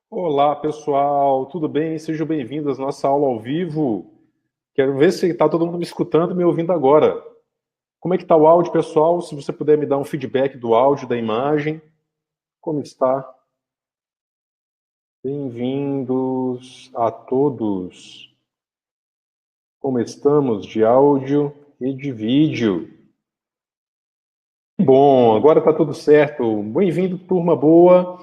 Olá, pessoal, tudo bem? Sejam bem-vindos à nossa aula ao vivo. Quero ver se está todo mundo me escutando e me ouvindo agora. Como é que está o áudio, pessoal? Se você puder me dar um feedback do áudio, da imagem. Como está? Bem-vindos a todos. Como estamos de áudio e de vídeo? Bom, agora está tudo certo. Bem-vindo, turma boa.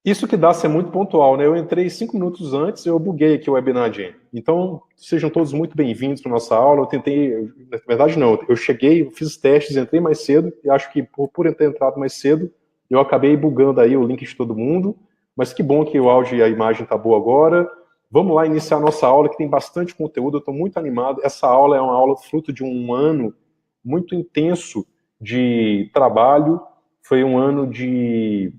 Isso que dá ser muito pontual, né? Eu entrei 5 minutos antes, eu buguei aqui o webinar, gente. Então, sejam todos muito bem-vindos para a nossa aula. Eu tentei, na verdade não, eu cheguei, fiz os testes, entrei mais cedo, e acho que por eu ter entrado mais cedo, eu acabei bugando aí o link de todo mundo, mas que bom que o áudio e a imagem tá boa agora. Vamos lá iniciar a nossa aula, que tem bastante conteúdo, eu estou muito animado. Essa aula é uma aula fruto de um ano muito intenso de trabalho, foi um ano de,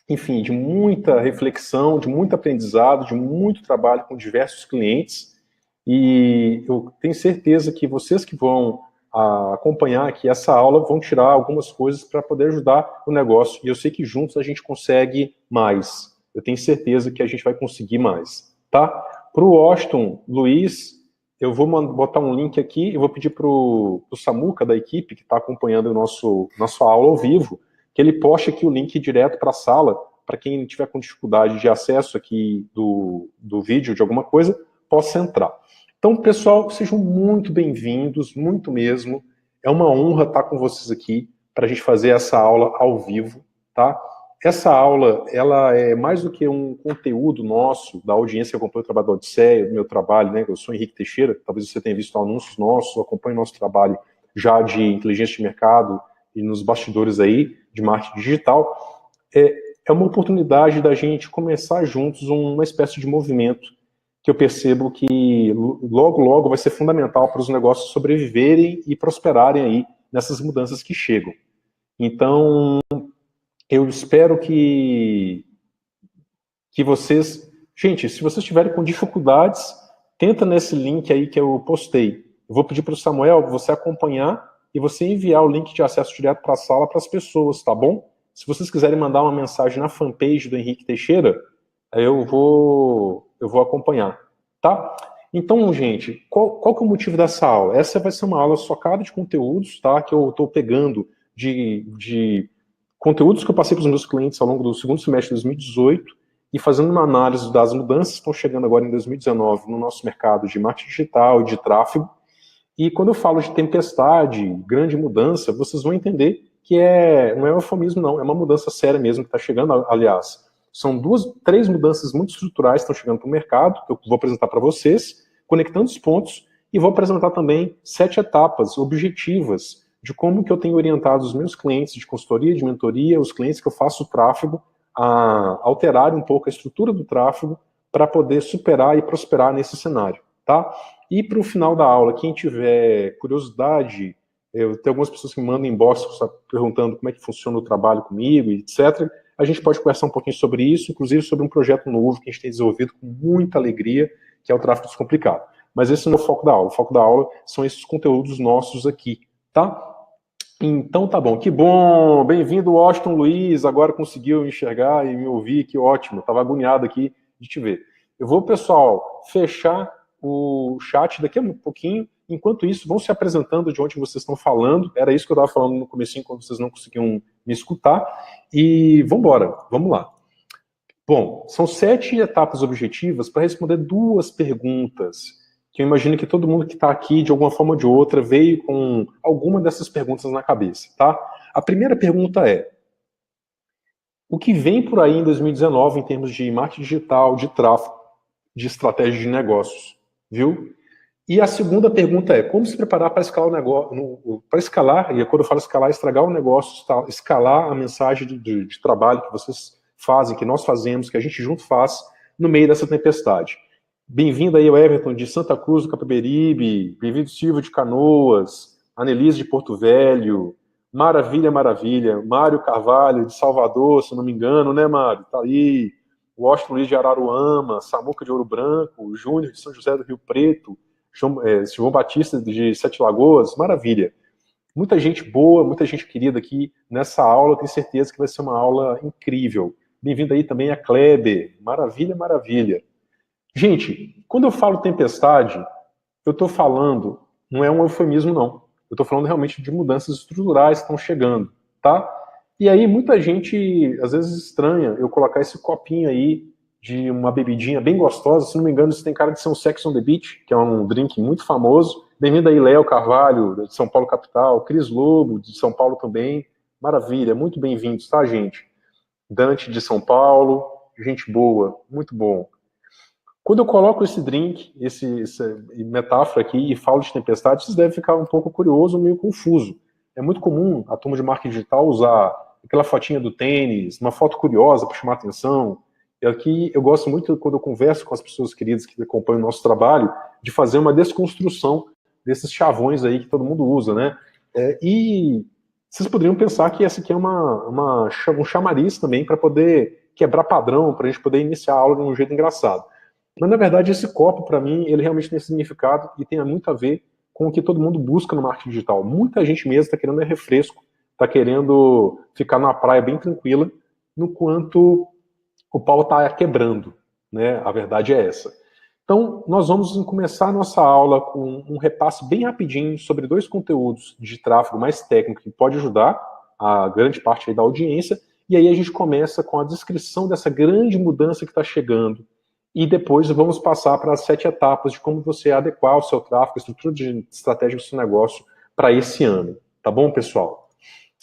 enfim, de muita reflexão, de muito aprendizado, de muito trabalho com diversos clientes, e eu tenho certeza que vocês que vão acompanhar aqui essa aula vão tirar algumas coisas para poder ajudar o negócio, e eu sei que juntos a gente consegue mais. Eu tenho certeza que a gente vai conseguir mais, tá? Para o Washington Luiz, eu vou botar um link aqui, eu vou pedir para o Samuca da equipe que está acompanhando nossa aula ao vivo, que ele poste aqui o link direto para a sala, para quem tiver com dificuldade de acesso aqui do vídeo, de alguma coisa, possa entrar. Então, pessoal, sejam muito bem-vindos, muito mesmo. É uma honra estar com vocês aqui para a gente fazer essa aula ao vivo, tá? Essa aula, ela é mais do que um conteúdo nosso, da audiência que acompanha o trabalho da Odisseia, do meu trabalho, né? Eu sou Henrique Teixeira, talvez você tenha visto anúncios nossos, acompanhe nosso trabalho já de inteligência de mercado e nos bastidores aí de marketing digital. É uma oportunidade da gente começar juntos uma espécie de movimento que eu percebo que logo, logo vai ser fundamental para os negócios sobreviverem e prosperarem aí nessas mudanças que chegam. Então, eu espero que vocês... Gente, se vocês estiverem com dificuldades, tenta nesse link aí que eu postei. Eu vou pedir para o Samuel você acompanhar e você enviar o link de acesso direto para a sala para as pessoas, tá bom? Se vocês quiserem mandar uma mensagem na fanpage do Henrique Teixeira, eu vou acompanhar, tá? Então, gente, qual que é o motivo dessa aula? Essa vai ser uma aula socada de conteúdos, tá? Que eu estou pegando de conteúdos que eu passei para os meus clientes ao longo do segundo semestre de 2018 e fazendo uma análise das mudanças que estão chegando agora em 2019 no nosso mercado de marketing digital e de tráfego. E quando eu falo de tempestade, grande mudança, vocês vão entender que não é um eufemismo, não, é uma mudança séria mesmo que está chegando. Aliás, são três mudanças muito estruturais que estão chegando para o mercado, que eu vou apresentar para vocês, conectando os pontos, e vou apresentar também 7 etapas objetivas de como que eu tenho orientado os meus clientes de consultoria, de mentoria, os clientes que eu faço tráfego, a alterar um pouco a estrutura do tráfego para poder superar e prosperar nesse cenário, tá? E para o final da aula, quem tiver curiosidade, eu tenho algumas pessoas que me mandam inbox perguntando como é que funciona o trabalho comigo, etc. A gente pode conversar um pouquinho sobre isso, inclusive sobre um projeto novo que a gente tem desenvolvido com muita alegria, que é o tráfego descomplicado. Mas esse não é o foco da aula. O foco da aula são esses conteúdos nossos aqui, tá? Então tá bom, que bom, bem-vindo Washington Luiz, agora conseguiu enxergar e me ouvir, que ótimo, estava agoniado aqui de te ver. Eu vou, pessoal, fechar o chat daqui a um pouquinho, enquanto isso, vão se apresentando de onde vocês estão falando, era isso que eu estava falando no comecinho, quando vocês não conseguiam me escutar, e vamos embora, vamos lá. Bom, são 7 etapas objetivas para responder 2 perguntas, que eu imagino que todo mundo que está aqui, de alguma forma ou de outra, veio com alguma dessas perguntas na cabeça, tá? A primeira pergunta é: o que vem por aí em 2019 em termos de marketing digital, de tráfego, de estratégia de negócios, viu? E a segunda pergunta é: como se preparar para escalar o negócio, para escalar, e quando eu falo escalar, estragar o negócio, escalar a mensagem de trabalho que vocês fazem, que nós fazemos, que a gente junto faz, no meio dessa tempestade. Bem-vindo aí o Everton de Santa Cruz do Capiberibe, bem-vindo Silvio de Canoas, Anelise de Porto Velho, Maravilha, Maravilha, Mário Carvalho de Salvador, se não me engano, né, Mário? Tá aí, Washington Luiz de Araruama, Samuca de Ouro Branco, Júnior de São José do Rio Preto, João Batista de Sete Lagoas, maravilha. Muita gente boa, muita gente querida aqui nessa aula, tenho certeza que vai ser uma aula incrível. Bem-vindo aí também a Kleber. Maravilha, maravilha. Gente, quando eu falo tempestade, eu estou falando, não é um eufemismo, não. Eu estou falando realmente de mudanças estruturais que estão chegando, tá? E aí muita gente, às vezes, estranha eu colocar esse copinho aí de uma bebidinha bem gostosa. Se não me engano, isso tem cara de ser um Sex on the Beach, que é um drink muito famoso. Bem-vindo aí, Léo Carvalho, de São Paulo capital, Cris Lobo, de São Paulo também. Maravilha, muito bem-vindos, tá, gente? Dante, de São Paulo, gente boa, muito bom. Quando eu coloco esse drink, essa metáfora aqui, e falo de tempestade, vocês devem ficar um pouco curioso, meio confuso. É muito comum a turma de marketing digital usar aquela fotinha do tênis, uma foto curiosa para chamar atenção. E aqui eu gosto muito, quando eu converso com as pessoas queridas que acompanham o nosso trabalho, de fazer uma desconstrução desses chavões aí que todo mundo usa, né? E vocês poderiam pensar que essa aqui é um chamariz também para poder quebrar padrão, para a gente poder iniciar a aula de um jeito engraçado. Mas, na verdade, esse copo, para mim, ele realmente tem significado e tem muito a ver com o que todo mundo busca no marketing digital. Muita gente mesmo está querendo refresco, está querendo ficar numa praia bem tranquila, no quanto o pau está quebrando, né? A verdade é essa. Então, nós vamos começar a nossa aula com um repasse bem rapidinho sobre 2 conteúdos de tráfego mais técnico que pode ajudar a grande parte aí da audiência, e aí a gente começa com a descrição dessa grande mudança que está chegando, e depois vamos passar para as 7 etapas de como você adequar o seu tráfego, a estrutura de estratégia do seu negócio para esse ano. Tá bom, pessoal?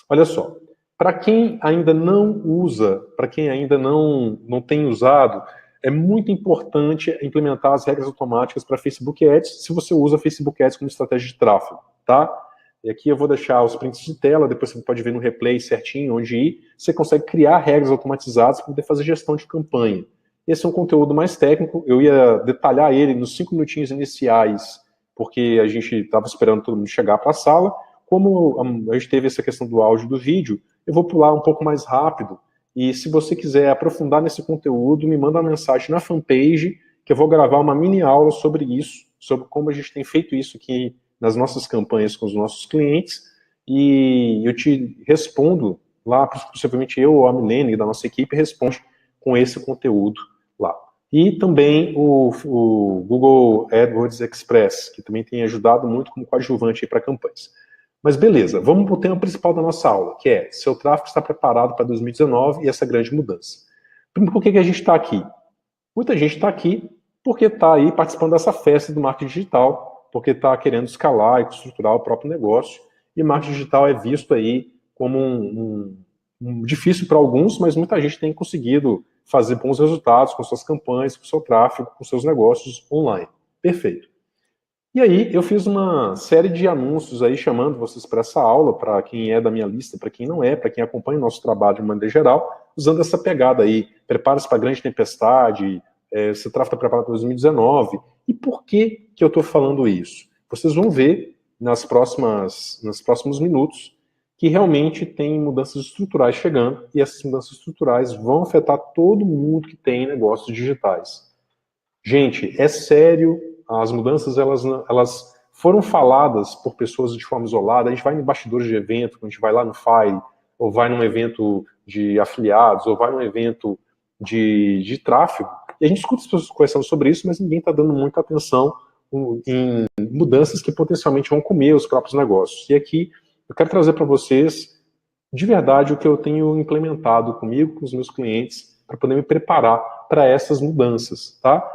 Olha só, para quem ainda não usa, para quem ainda não tem usado, é muito importante implementar as regras automáticas para Facebook Ads, se você usa Facebook Ads como estratégia de tráfego, tá? E aqui eu vou deixar os prints de tela, depois você pode ver no replay certinho onde ir. Você consegue criar regras automatizadas para poder fazer gestão de campanha. Esse é um conteúdo mais técnico, eu ia detalhar ele nos 5 minutinhos iniciais, porque a gente estava esperando todo mundo chegar para a sala. Como a gente teve essa questão do áudio e do vídeo, eu vou pular um pouco mais rápido, e se você quiser aprofundar nesse conteúdo, me manda uma mensagem na fanpage, que eu vou gravar uma mini aula sobre isso, sobre como a gente tem feito isso aqui nas nossas campanhas com os nossos clientes, e eu te respondo lá, possivelmente eu ou a Milene da nossa equipe responde com esse conteúdo lá. E também o Google AdWords Express, que também tem ajudado muito como coadjuvante para campanhas. Mas beleza, vamos para o tema principal da nossa aula, que é seu tráfego está preparado para 2019 e essa grande mudança. Por que a gente está aqui? Muita gente está aqui porque está aí participando dessa festa do marketing digital, porque está querendo escalar e estruturar o próprio negócio, e marketing digital é visto aí como difícil para alguns, mas muita gente tem conseguido fazer bons resultados com suas campanhas, com seu tráfego, com seus negócios online. Perfeito. E aí eu fiz uma série de anúncios aí chamando vocês para essa aula, para quem é da minha lista, para quem não é, para quem acompanha o nosso trabalho de maneira geral, usando essa pegada aí. Prepare-se para a grande tempestade, esse tráfego está preparado para 2019. E por que eu estou falando isso? Vocês vão ver nos próximos minutos que realmente tem mudanças estruturais chegando, e essas mudanças estruturais vão afetar todo mundo que tem negócios digitais. Gente, é sério, as mudanças elas foram faladas por pessoas de forma isolada. A gente vai em bastidores de evento, a gente vai lá no Fire, ou vai num evento de afiliados, ou vai num evento de tráfego, e a gente escuta as pessoas conversando sobre isso, mas ninguém está dando muita atenção em mudanças que potencialmente vão comer os próprios negócios. E aqui eu quero trazer para vocês, de verdade, o que eu tenho implementado comigo, com os meus clientes, para poder me preparar para essas mudanças, tá?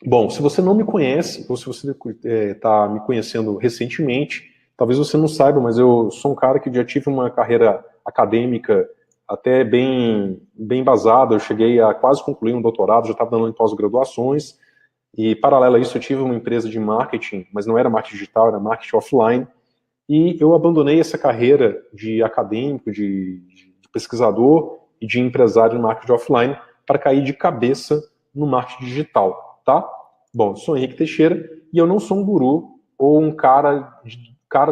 Bom, se você não me conhece, ou se você está me conhecendo recentemente, talvez você não saiba, mas eu sou um cara que já tive uma carreira acadêmica até bem embasada. Eu cheguei a quase concluir um doutorado, já estava dando em pós-graduações, e paralelo a isso eu tive uma empresa de marketing, mas não era marketing digital, era marketing offline, e eu abandonei essa carreira de acadêmico, de pesquisador e de empresário no marketing offline para cair de cabeça no marketing digital, tá? Bom, eu sou Henrique Teixeira e eu não sou um guru ou um cara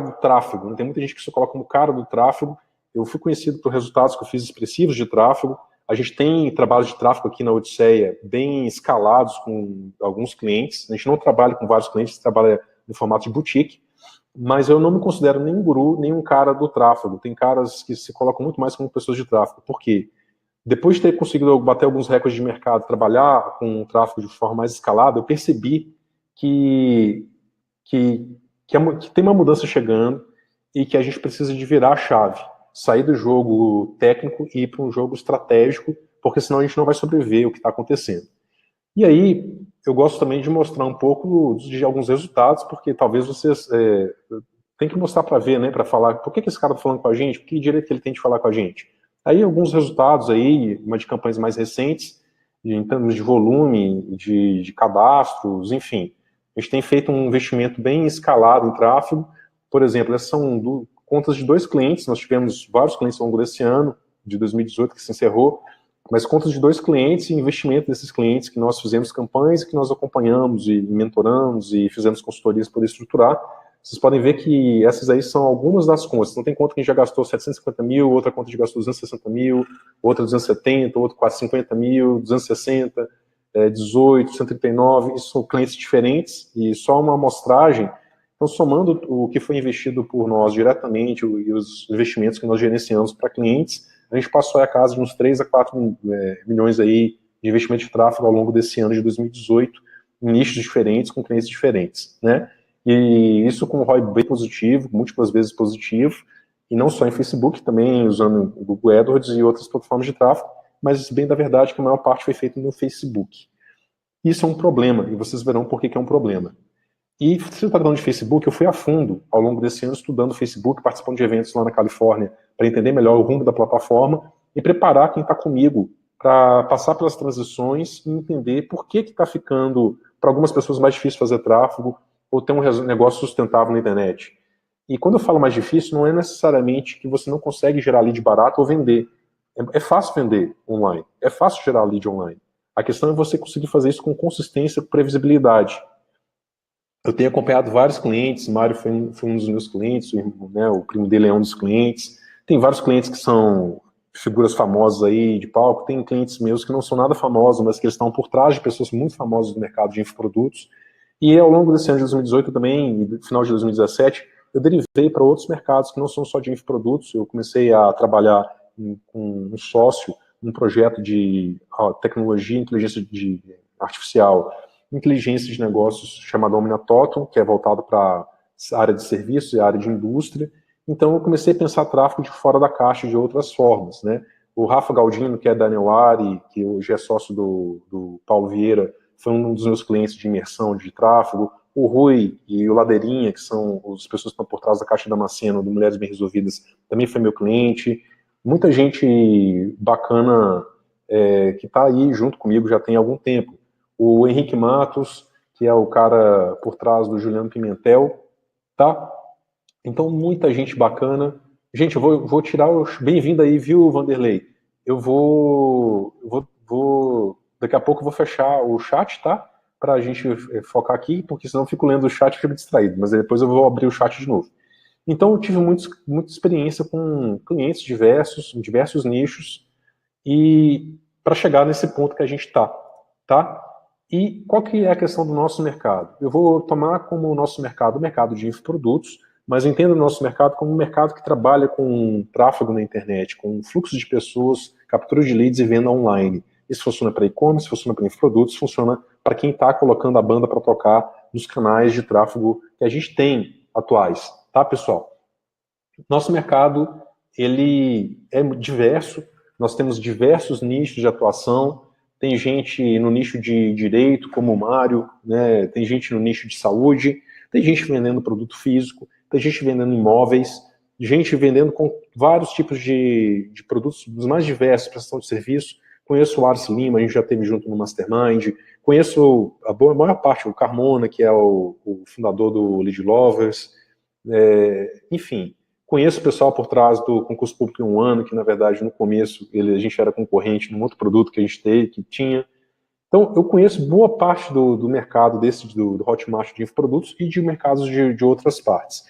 do tráfego. Tem muita gente que se coloca como cara do tráfego. Eu fui conhecido por resultados que eu fiz expressivos de tráfego. A gente tem trabalhos de tráfego aqui na Odisseia bem escalados com alguns clientes. A gente não trabalha com vários clientes, a gente trabalha no formato de boutique. Mas eu não me considero nem um guru, nem um cara do tráfego. Tem caras que se colocam muito mais como pessoas de tráfego. Por quê? depois de ter conseguido bater alguns recordes de mercado, trabalhar com o tráfego de forma mais escalada, eu percebi que tem uma mudança chegando e que a gente precisa de virar a chave, sair do jogo técnico e ir para um jogo estratégico, porque senão a gente não vai sobreviver o que está acontecendo. E aí, eu gosto também de mostrar um pouco de alguns resultados, porque talvez vocês tem que mostrar para ver, né, para falar, por que esse cara está falando com a gente, que direito que ele tem de falar com a gente. Aí alguns resultados aí, uma de campanhas mais recentes, em termos de volume, de cadastros, enfim. A gente tem feito um investimento bem escalado em tráfego. Por exemplo, essas são contas de 2 clientes, nós tivemos vários clientes ao longo desse ano, de 2018, que se encerrou, mas contas de 2 clientes e investimento desses clientes que nós fizemos campanhas, que nós acompanhamos e mentoramos e fizemos consultorias para estruturar. Vocês podem ver que essas aí são algumas das contas. Não tem conta que a gente já gastou 750 mil, outra conta que gastou 260 mil, outra 270, outra 450 mil, 260, 18, 139. Isso são clientes diferentes e só uma amostragem. Então, somando o que foi investido por nós diretamente e os investimentos que nós gerenciamos para clientes, a gente passou a casa de uns 3 a 4 milhões aí de investimento de tráfego ao longo desse ano de 2018, em nichos diferentes, com clientes diferentes, né? E isso com um ROI bem positivo, múltiplas vezes positivo, e não só em Facebook, também usando o Google AdWords e outras plataformas de tráfego, mas bem da verdade que a maior parte foi feita no Facebook. Isso é um problema, e vocês verão por que é um problema. E se tratando de Facebook, eu fui a fundo ao longo desse ano estudando o Facebook, participando de eventos lá na Califórnia, para entender melhor o rumo da plataforma e preparar quem está comigo para passar pelas transições e entender por que está ficando, para algumas pessoas, mais difícil fazer tráfego ou ter um negócio sustentável na internet. E quando eu falo mais difícil, não é necessariamente que você não consegue gerar lead barato ou vender. É fácil vender online, é fácil gerar lead online. A questão é você conseguir fazer isso com consistência, com previsibilidade. Eu tenho acompanhado vários clientes, Mário foi um dos meus clientes, o primo dele é um dos clientes. Tem vários clientes que são figuras famosas aí de palco, tem clientes meus que não são nada famosos, mas que eles estão por trás de pessoas muito famosas do mercado de infoprodutos. E ao longo desse ano de 2018 também, e no final de 2017, eu derivei para outros mercados que não são só de infoprodutos. Eu comecei a trabalhar com um sócio, num projeto de tecnologia e inteligência artificial, inteligência de negócios chamado Omniatoton, que é voltado para a área de serviços e a área de indústria. Então eu comecei a pensar tráfego de fora da caixa de outras formas, né? O Rafa Galdino, que é da Neuari, que hoje é sócio do Paulo Vieira, foi um dos meus clientes de imersão de tráfego. O Rui e o Ladeirinha, que são as pessoas que estão por trás da Caixa Damasceno, do Mulheres Bem Resolvidas, também foi meu cliente. Muita gente bacana que está aí junto comigo já tem algum tempo. O Henrique Matos, que é o cara por trás do Juliano Pimentel, tá? Então, muita gente bacana. Gente, eu vou tirar o... Bem-vindo aí, viu, Vanderlei? Eu vou... Daqui a pouco eu vou fechar o chat, tá? Pra gente focar aqui, porque senão eu fico lendo o chat e fico distraído. Mas depois eu vou abrir o chat de novo. Então, eu tive muita experiência com clientes diversos, em diversos nichos, e para chegar nesse ponto que a gente tá? E qual que é a questão do nosso mercado? Eu vou tomar como o nosso mercado o mercado de infoprodutos, mas entendo o nosso mercado como um mercado que trabalha com tráfego na internet, com fluxo de pessoas, captura de leads e venda online. Isso funciona para e-commerce, funciona para infoprodutos, funciona para quem está colocando a banda para tocar nos canais de tráfego que a gente tem atuais, tá, pessoal? Nosso mercado, ele é diverso, nós temos diversos nichos de atuação. Tem gente no nicho de direito, como o Mário, né? Tem gente no nicho de saúde, tem gente vendendo produto físico, tem gente vendendo imóveis, gente vendendo com vários tipos de produtos dos mais diversos, prestação de serviço. Conheço o Arce Lima, a gente já esteve junto no Mastermind. Conheço a maior parte, o Carmona, que é o fundador do Lead Lovers. Enfim, conheço o pessoal por trás do concurso público em um ano, que na verdade no começo a gente era concorrente num outro produto que a gente tinha. Então eu conheço boa parte do mercado do Hotmart de infoprodutos e de mercados de outras partes.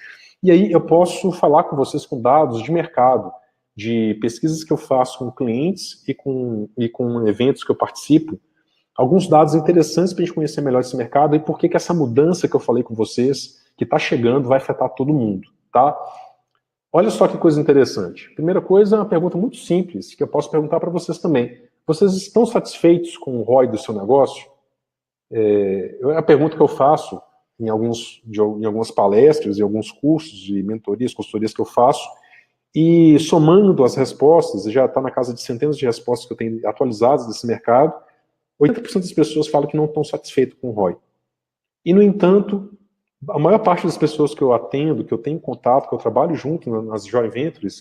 E aí eu posso falar com vocês com dados de mercado, de pesquisas que eu faço com clientes e com eventos que eu participo, alguns dados interessantes para a gente conhecer melhor esse mercado e por que essa mudança que eu falei com vocês, que está chegando, vai afetar todo mundo, tá? Olha só que coisa interessante. Primeira coisa, é uma pergunta muito simples, que eu posso perguntar para vocês também. Vocês estão satisfeitos com o ROI do seu negócio? É a pergunta que eu faço em algumas palestras, em alguns cursos e mentorias, consultorias que eu faço, e somando as respostas, já está na casa de centenas de respostas que eu tenho atualizadas desse mercado, 80% das pessoas falam que não estão satisfeitas com o ROI. E, no entanto, a maior parte das pessoas que eu atendo, que eu tenho contato, que eu trabalho junto nas Joint Ventures,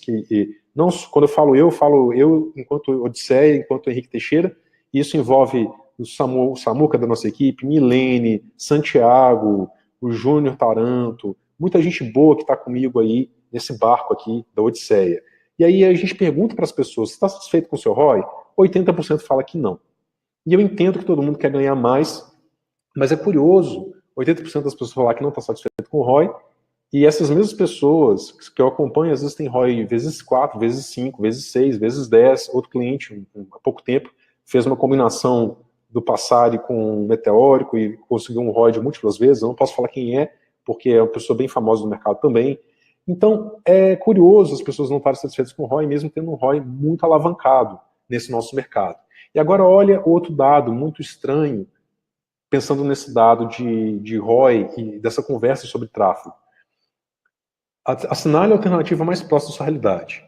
não, quando eu falo eu enquanto Odisseia, enquanto Henrique Teixeira, e isso envolve o Samuca da nossa equipe, Milene, Santiago, o Júnior Taranto, muita gente boa que está comigo aí nesse barco aqui da Odisseia. E aí a gente pergunta para as pessoas, você está satisfeito com o seu ROI? 80% fala que não. E eu entendo que todo mundo quer ganhar mais, mas é curioso, 80% das pessoas falar que não está satisfeito com o ROI, e essas mesmas pessoas que eu acompanho, às vezes tem ROI vezes 4, vezes 5, vezes 6, vezes 10. Outro cliente, há pouco tempo, fez uma combinação do Passari com o Meteórico e conseguiu um ROI de múltiplas vezes. Eu não posso falar quem é, porque é uma pessoa bem famosa no mercado também. Então, é curioso as pessoas não estarem satisfeitas com o ROI, mesmo tendo um ROI muito alavancado nesse nosso mercado. E agora olha outro dado muito estranho, pensando nesse dado de ROI e dessa conversa sobre tráfego. Assinale a alternativa mais próxima da sua realidade.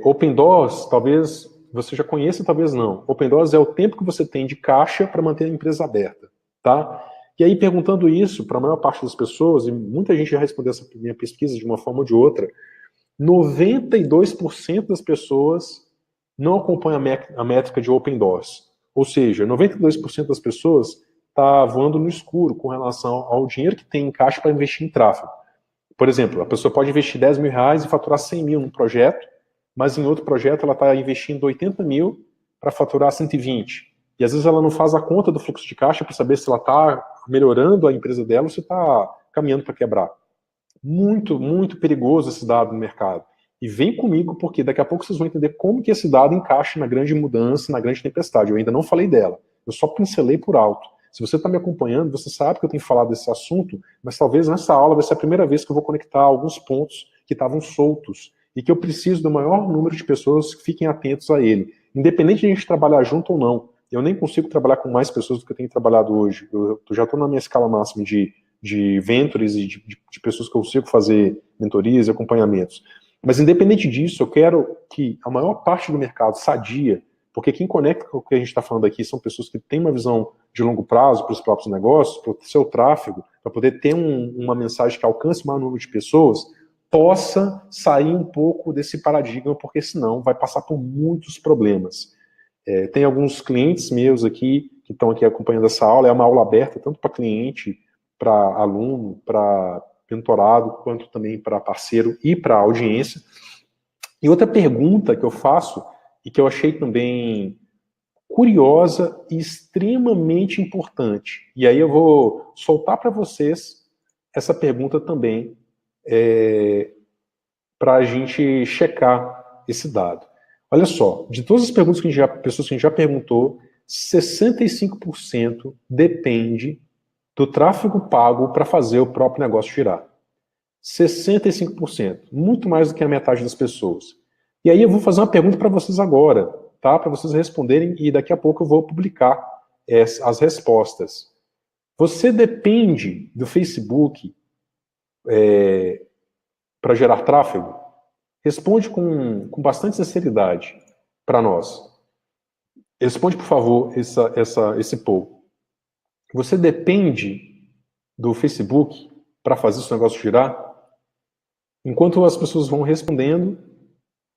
Open Doors, talvez você já conheça, talvez não. Open Doors é o tempo que você tem de caixa para manter a empresa aberta, tá? E aí, perguntando isso para a maior parte das pessoas, e muita gente já respondeu essa minha pesquisa de uma forma ou de outra, 92% das pessoas não acompanham a métrica de Open Doors. Ou seja, 92% das pessoas está voando no escuro com relação ao dinheiro que tem em caixa para investir em tráfego. Por exemplo, a pessoa pode investir 10 mil reais e faturar 100 mil num projeto, mas em outro projeto ela está investindo 80 mil para faturar 120. E às vezes ela não faz a conta do fluxo de caixa para saber se ela está melhorando a empresa dela ou se está caminhando para quebrar. Muito, muito perigoso esse dado no mercado. E vem comigo, porque daqui a pouco vocês vão entender como que esse dado encaixa na grande mudança, na grande tempestade. Eu ainda não falei dela, eu só pincelei por alto. Se você está me acompanhando, você sabe que eu tenho falado desse assunto, mas talvez nessa aula vai ser a primeira vez que eu vou conectar alguns pontos que estavam soltos e que eu preciso do maior número de pessoas que fiquem atentos a ele. Independente de a gente trabalhar junto ou não, eu nem consigo trabalhar com mais pessoas do que eu tenho trabalhado hoje. Eu já estou na minha escala máxima de ventures e de pessoas que eu consigo fazer mentorias e acompanhamentos. Mas independente disso, eu quero que a maior parte do mercado sadia, porque quem conecta com o que a gente está falando aqui são pessoas que têm uma visão de longo prazo para os próprios negócios, para o seu tráfego, para poder ter uma mensagem que alcance o maior número de pessoas, possa sair um pouco desse paradigma, porque senão vai passar por muitos problemas. Tem alguns clientes meus aqui, que estão aqui acompanhando essa aula, é uma aula aberta, tanto para cliente, para aluno, para mentorado, quanto também para parceiro e para audiência. E outra pergunta que eu faço, e que eu achei também curiosa e extremamente importante, e aí eu vou soltar para vocês essa pergunta também, para a gente checar esse dado. Olha só, de todas as perguntas pessoas que a gente já perguntou, 65% depende do tráfego pago para fazer o próprio negócio girar. 65%, muito mais do que a metade das pessoas. E aí eu vou fazer uma pergunta para vocês agora, tá? Para vocês responderem, e daqui a pouco eu vou publicar as respostas. Você depende do Facebook para gerar tráfego? Responde com bastante sinceridade para nós. Responde, por favor, esse poll. Você depende do Facebook para fazer esse negócio girar? Enquanto as pessoas vão respondendo,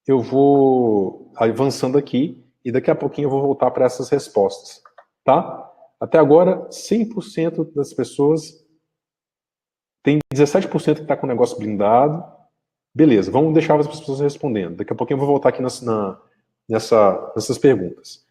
eu vou avançando aqui e daqui a pouquinho eu vou voltar para essas respostas, tá? Até agora, 100% das pessoas, tem 17% que está com o negócio blindado. Beleza, vamos deixar as pessoas respondendo. Daqui a pouquinho eu vou voltar aqui nessas perguntas.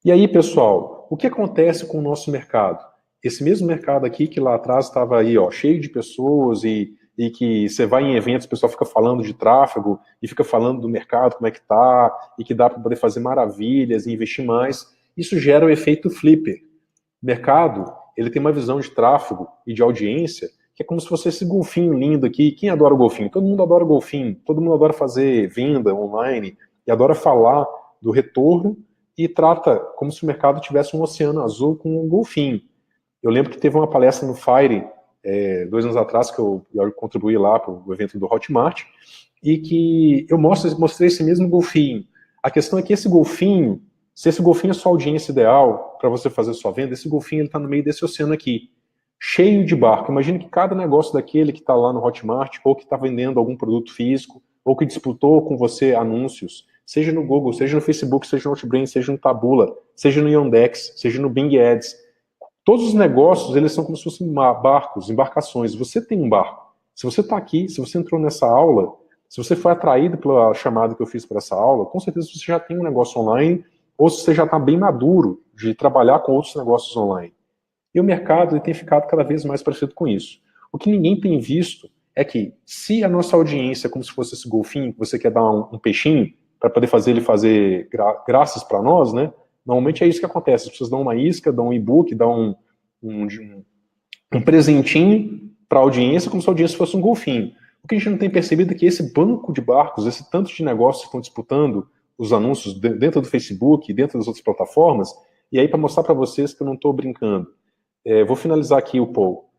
E aí, pessoal, o que acontece com o nosso mercado? Esse mesmo mercado aqui, que lá atrás estava aí, ó, cheio de pessoas e que você vai em eventos, o pessoal fica falando de tráfego e fica falando do mercado, como é que tá, e que dá para poder fazer maravilhas e investir mais. Isso gera o efeito flipper. O mercado, ele tem uma visão de tráfego e de audiência que é como se fosse esse golfinho lindo aqui. Quem adora o golfinho? Todo mundo adora golfinho, todo mundo adora fazer venda online e adora falar do retorno e trata como se o mercado tivesse um oceano azul com um golfinho. Eu lembro que teve uma palestra no Fire 2 anos atrás, que eu contribuí lá para o evento do Hotmart, e que eu mostrei esse mesmo golfinho. A questão é que esse golfinho, se esse golfinho é sua audiência ideal para você fazer sua venda, esse golfinho está no meio desse oceano aqui, cheio de barco. Imagina que cada negócio daquele que está lá no Hotmart, ou que está vendendo algum produto físico, ou que disputou com você anúncios, seja no Google, seja no Facebook, seja no Outbrain, seja no Taboola, seja no Yandex, seja no Bing Ads. Todos os negócios, eles são como se fossem barcos, embarcações. Você tem um barco. Se você está aqui, se você entrou nessa aula, se você foi atraído pela chamada que eu fiz para essa aula, com certeza você já tem um negócio online, ou você já está bem maduro de trabalhar com outros negócios online. E o mercado ele tem ficado cada vez mais parecido com isso. O que ninguém tem visto é que, se a nossa audiência é como se fosse esse golfinho, que você quer dar um peixinho, para poder fazer ele fazer graças para nós, né? Normalmente é isso que acontece. As pessoas dão uma isca, dão um e-book, dão um presentinho para a audiência, como se a audiência fosse um golfinho. O que a gente não tem percebido é que esse banco de barcos, esse tanto de negócios que estão disputando os anúncios dentro do Facebook, dentro das outras plataformas, e aí para mostrar para vocês que eu não estou brincando, vou finalizar aqui o poll.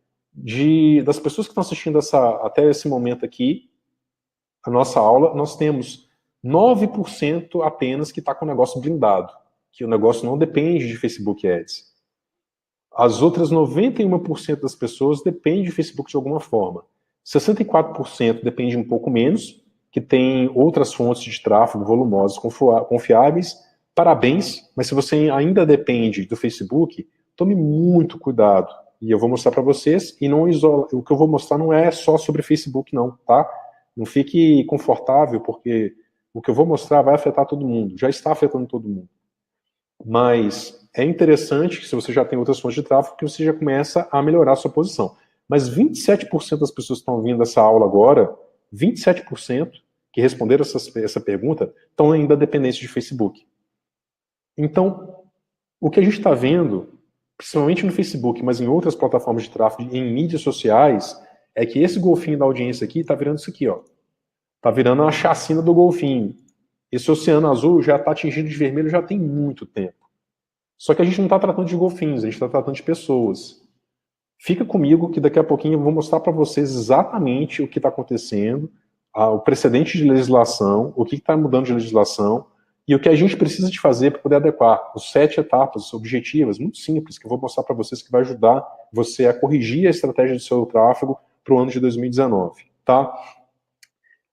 Das pessoas que estão assistindo até esse momento aqui, a nossa aula, nós temos 9% apenas que está com o negócio blindado, que o negócio não depende de Facebook Ads. As outras 91% das pessoas dependem de Facebook de alguma forma. 64% depende um pouco menos, que tem outras fontes de tráfego volumosas, confiáveis. Parabéns, mas se você ainda depende do Facebook, tome muito cuidado. E eu vou mostrar para vocês, e não o que eu vou mostrar não é só sobre Facebook não, tá? Não fique confortável, porque o que eu vou mostrar vai afetar todo mundo, já está afetando todo mundo. Mas é interessante que se você já tem outras fontes de tráfego, que você já começa a melhorar a sua posição. Mas 27% das pessoas que estão vindo essa aula agora, 27% que responderam essa pergunta, estão ainda dependentes de Facebook. Então, o que a gente está vendo, principalmente no Facebook, mas em outras plataformas de tráfego, em mídias sociais, é que esse golfinho da audiência aqui está virando isso aqui, ó. Está virando uma chacina do golfinho. Esse oceano azul já está atingindo de vermelho já tem muito tempo. Só que a gente não está tratando de golfinhos, a gente está tratando de pessoas. Fica comigo que daqui a pouquinho eu vou mostrar para vocês exatamente o que está acontecendo, o precedente de legislação, o que está mudando de legislação e o que a gente precisa de fazer para poder adequar. Os 7 etapas objetivas, muito simples, que eu vou mostrar para vocês que vai ajudar você a corrigir a estratégia do seu tráfego para o ano de 2019. Tá?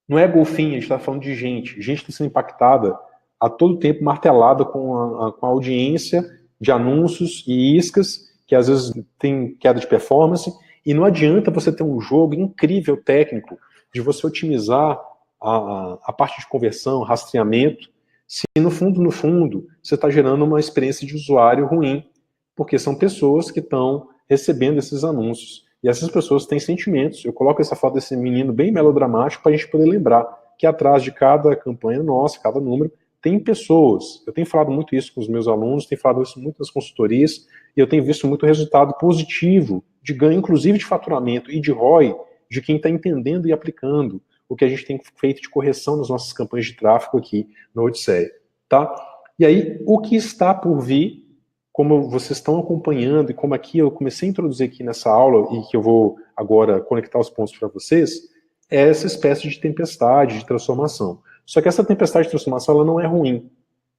Não é golfinho, a gente está falando de gente. Gente está sendo impactada a todo tempo, martelada com a audiência de anúncios e iscas, que às vezes tem queda de performance, e não adianta você ter um jogo incrível técnico de você otimizar a parte de conversão, rastreamento, se no fundo, você está gerando uma experiência de usuário ruim, porque são pessoas que estão recebendo esses anúncios. E essas pessoas têm sentimentos. Eu coloco essa foto desse menino bem melodramático para a gente poder lembrar que atrás de cada campanha nossa, cada número, tem pessoas. Eu tenho falado muito isso com os meus alunos, tenho falado isso muito nas consultorias, e eu tenho visto muito resultado positivo de ganho, inclusive de faturamento e de ROI, de quem está entendendo e aplicando o que a gente tem feito de correção nas nossas campanhas de tráfego aqui no Odisseia. Tá? E aí, o que está por vir, como vocês estão acompanhando, e como aqui eu comecei a introduzir aqui nessa aula, e que eu vou agora conectar os pontos para vocês, é essa espécie de tempestade, de transformação. Só que essa tempestade de transformação, ela não é ruim.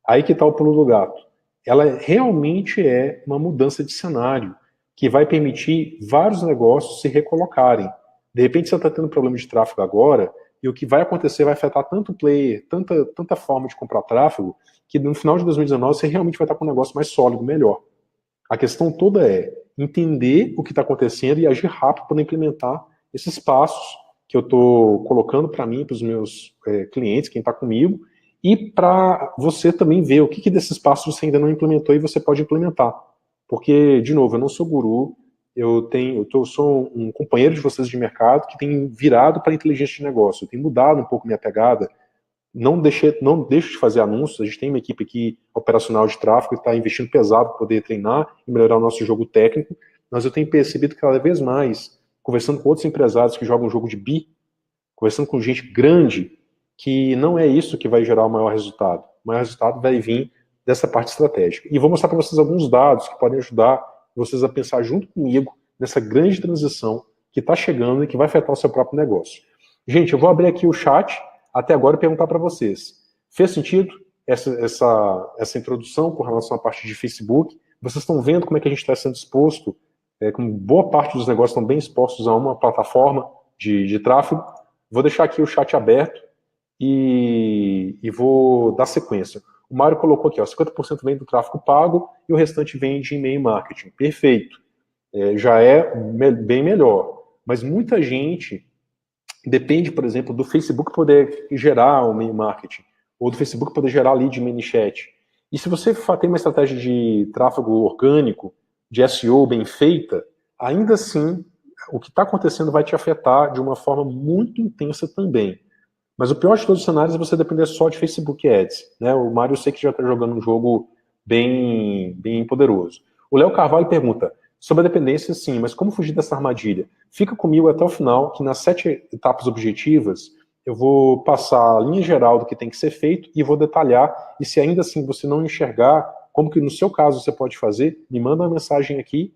Aí que está o pulo do gato. Ela realmente é uma mudança de cenário, que vai permitir vários negócios se recolocarem. De repente você está tendo problema de tráfego agora, e o que vai acontecer vai afetar tanto o player, tanta forma de comprar tráfego, que no final de 2019 você realmente vai estar com um negócio mais sólido, melhor. A questão toda é entender o que está acontecendo e agir rápido para implementar esses passos que eu estou colocando para mim, para os meus clientes, quem está comigo, e para você também ver o que desses passos você ainda não implementou e você pode implementar. Porque, de novo, eu não sou guru, sou um companheiro de vocês de mercado que tem virado para inteligência de negócio, eu tenho mudado um pouco minha pegada, não deixo de fazer anúncios, a gente tem uma equipe aqui operacional de tráfego que está investindo pesado para poder treinar e melhorar o nosso jogo técnico, mas eu tenho percebido que cada vez mais conversando com outros empresários que jogam jogo de bi, conversando com gente grande, que não é isso que vai gerar o maior resultado. O maior resultado vai vir dessa parte estratégica. E vou mostrar para vocês alguns dados que podem ajudar vocês a pensar junto comigo nessa grande transição que está chegando e que vai afetar o seu próprio negócio. Gente, eu vou abrir aqui o chat até agora e perguntar para vocês. Fez sentido essa introdução com relação à parte de Facebook? Vocês estão vendo como é que a gente está sendo exposto, como boa parte dos negócios estão bem expostos a uma plataforma de tráfego? Vou deixar aqui o chat aberto e vou dar sequência. O Mário colocou aqui, ó, 50% vem do tráfego pago e o restante vem de e-mail marketing. Perfeito. Já é bem melhor. Mas muita gente depende, por exemplo, do Facebook poder gerar o e-mail marketing, ou do Facebook poder gerar lead de ManyChat. E se você tem uma estratégia de tráfego orgânico, de SEO bem feita, ainda assim, o que está acontecendo vai te afetar de uma forma muito intensa também. Mas o pior de todos os cenários é você depender só de Facebook Ads. Né? O Mário, eu sei que já está jogando um jogo bem poderoso. O Léo Carvalho pergunta, sobre a dependência, sim, mas como fugir dessa armadilha? Fica comigo até o final, que nas 7 etapas objetivas, eu vou passar a linha geral do que tem que ser feito e vou detalhar, e se ainda assim você não enxergar, como que no seu caso você pode fazer, me manda uma mensagem aqui,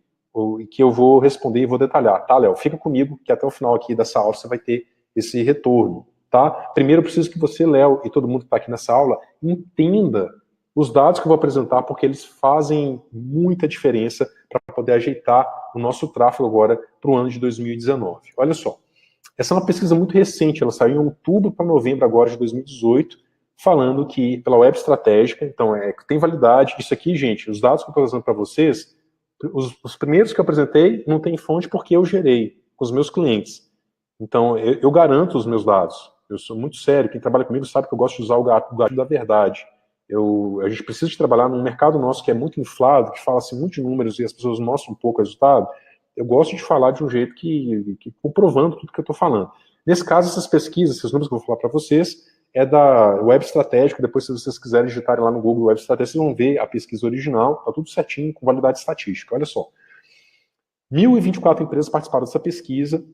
que eu vou responder e vou detalhar. Tá, Léo? Fica comigo, que até o final aqui dessa aula você vai ter esse retorno. Tá? Primeiro eu preciso que você, Léo, e todo mundo que está aqui nessa aula, entenda os dados que eu vou apresentar, porque eles fazem muita diferença para poder ajeitar o nosso tráfego agora para o ano de 2019. Olha só, essa é uma pesquisa muito recente, ela saiu em outubro para novembro agora de 2018, falando que pela web estratégica, então tem validade, isso aqui, gente, os dados que eu estou trazendo para vocês, os primeiros que eu apresentei não tem fonte porque eu gerei com os meus clientes. Então, eu garanto os meus dados. Eu sou muito sério. Quem trabalha comigo sabe que eu gosto de usar o gatilho da verdade. A gente precisa de trabalhar num mercado nosso que é muito inflado, que fala assim, muito de números e as pessoas mostram um pouco o resultado. Eu gosto de falar de um jeito que comprovando tudo que eu estou falando. Nesse caso, essas pesquisas, esses números que eu vou falar para vocês, é da Web Estratégica. Depois, se vocês quiserem digitarem lá no Google Web Estratégica, vocês vão ver a pesquisa original. Está tudo certinho, com validade estatística. Olha só. 1.024 empresas participaram dessa pesquisa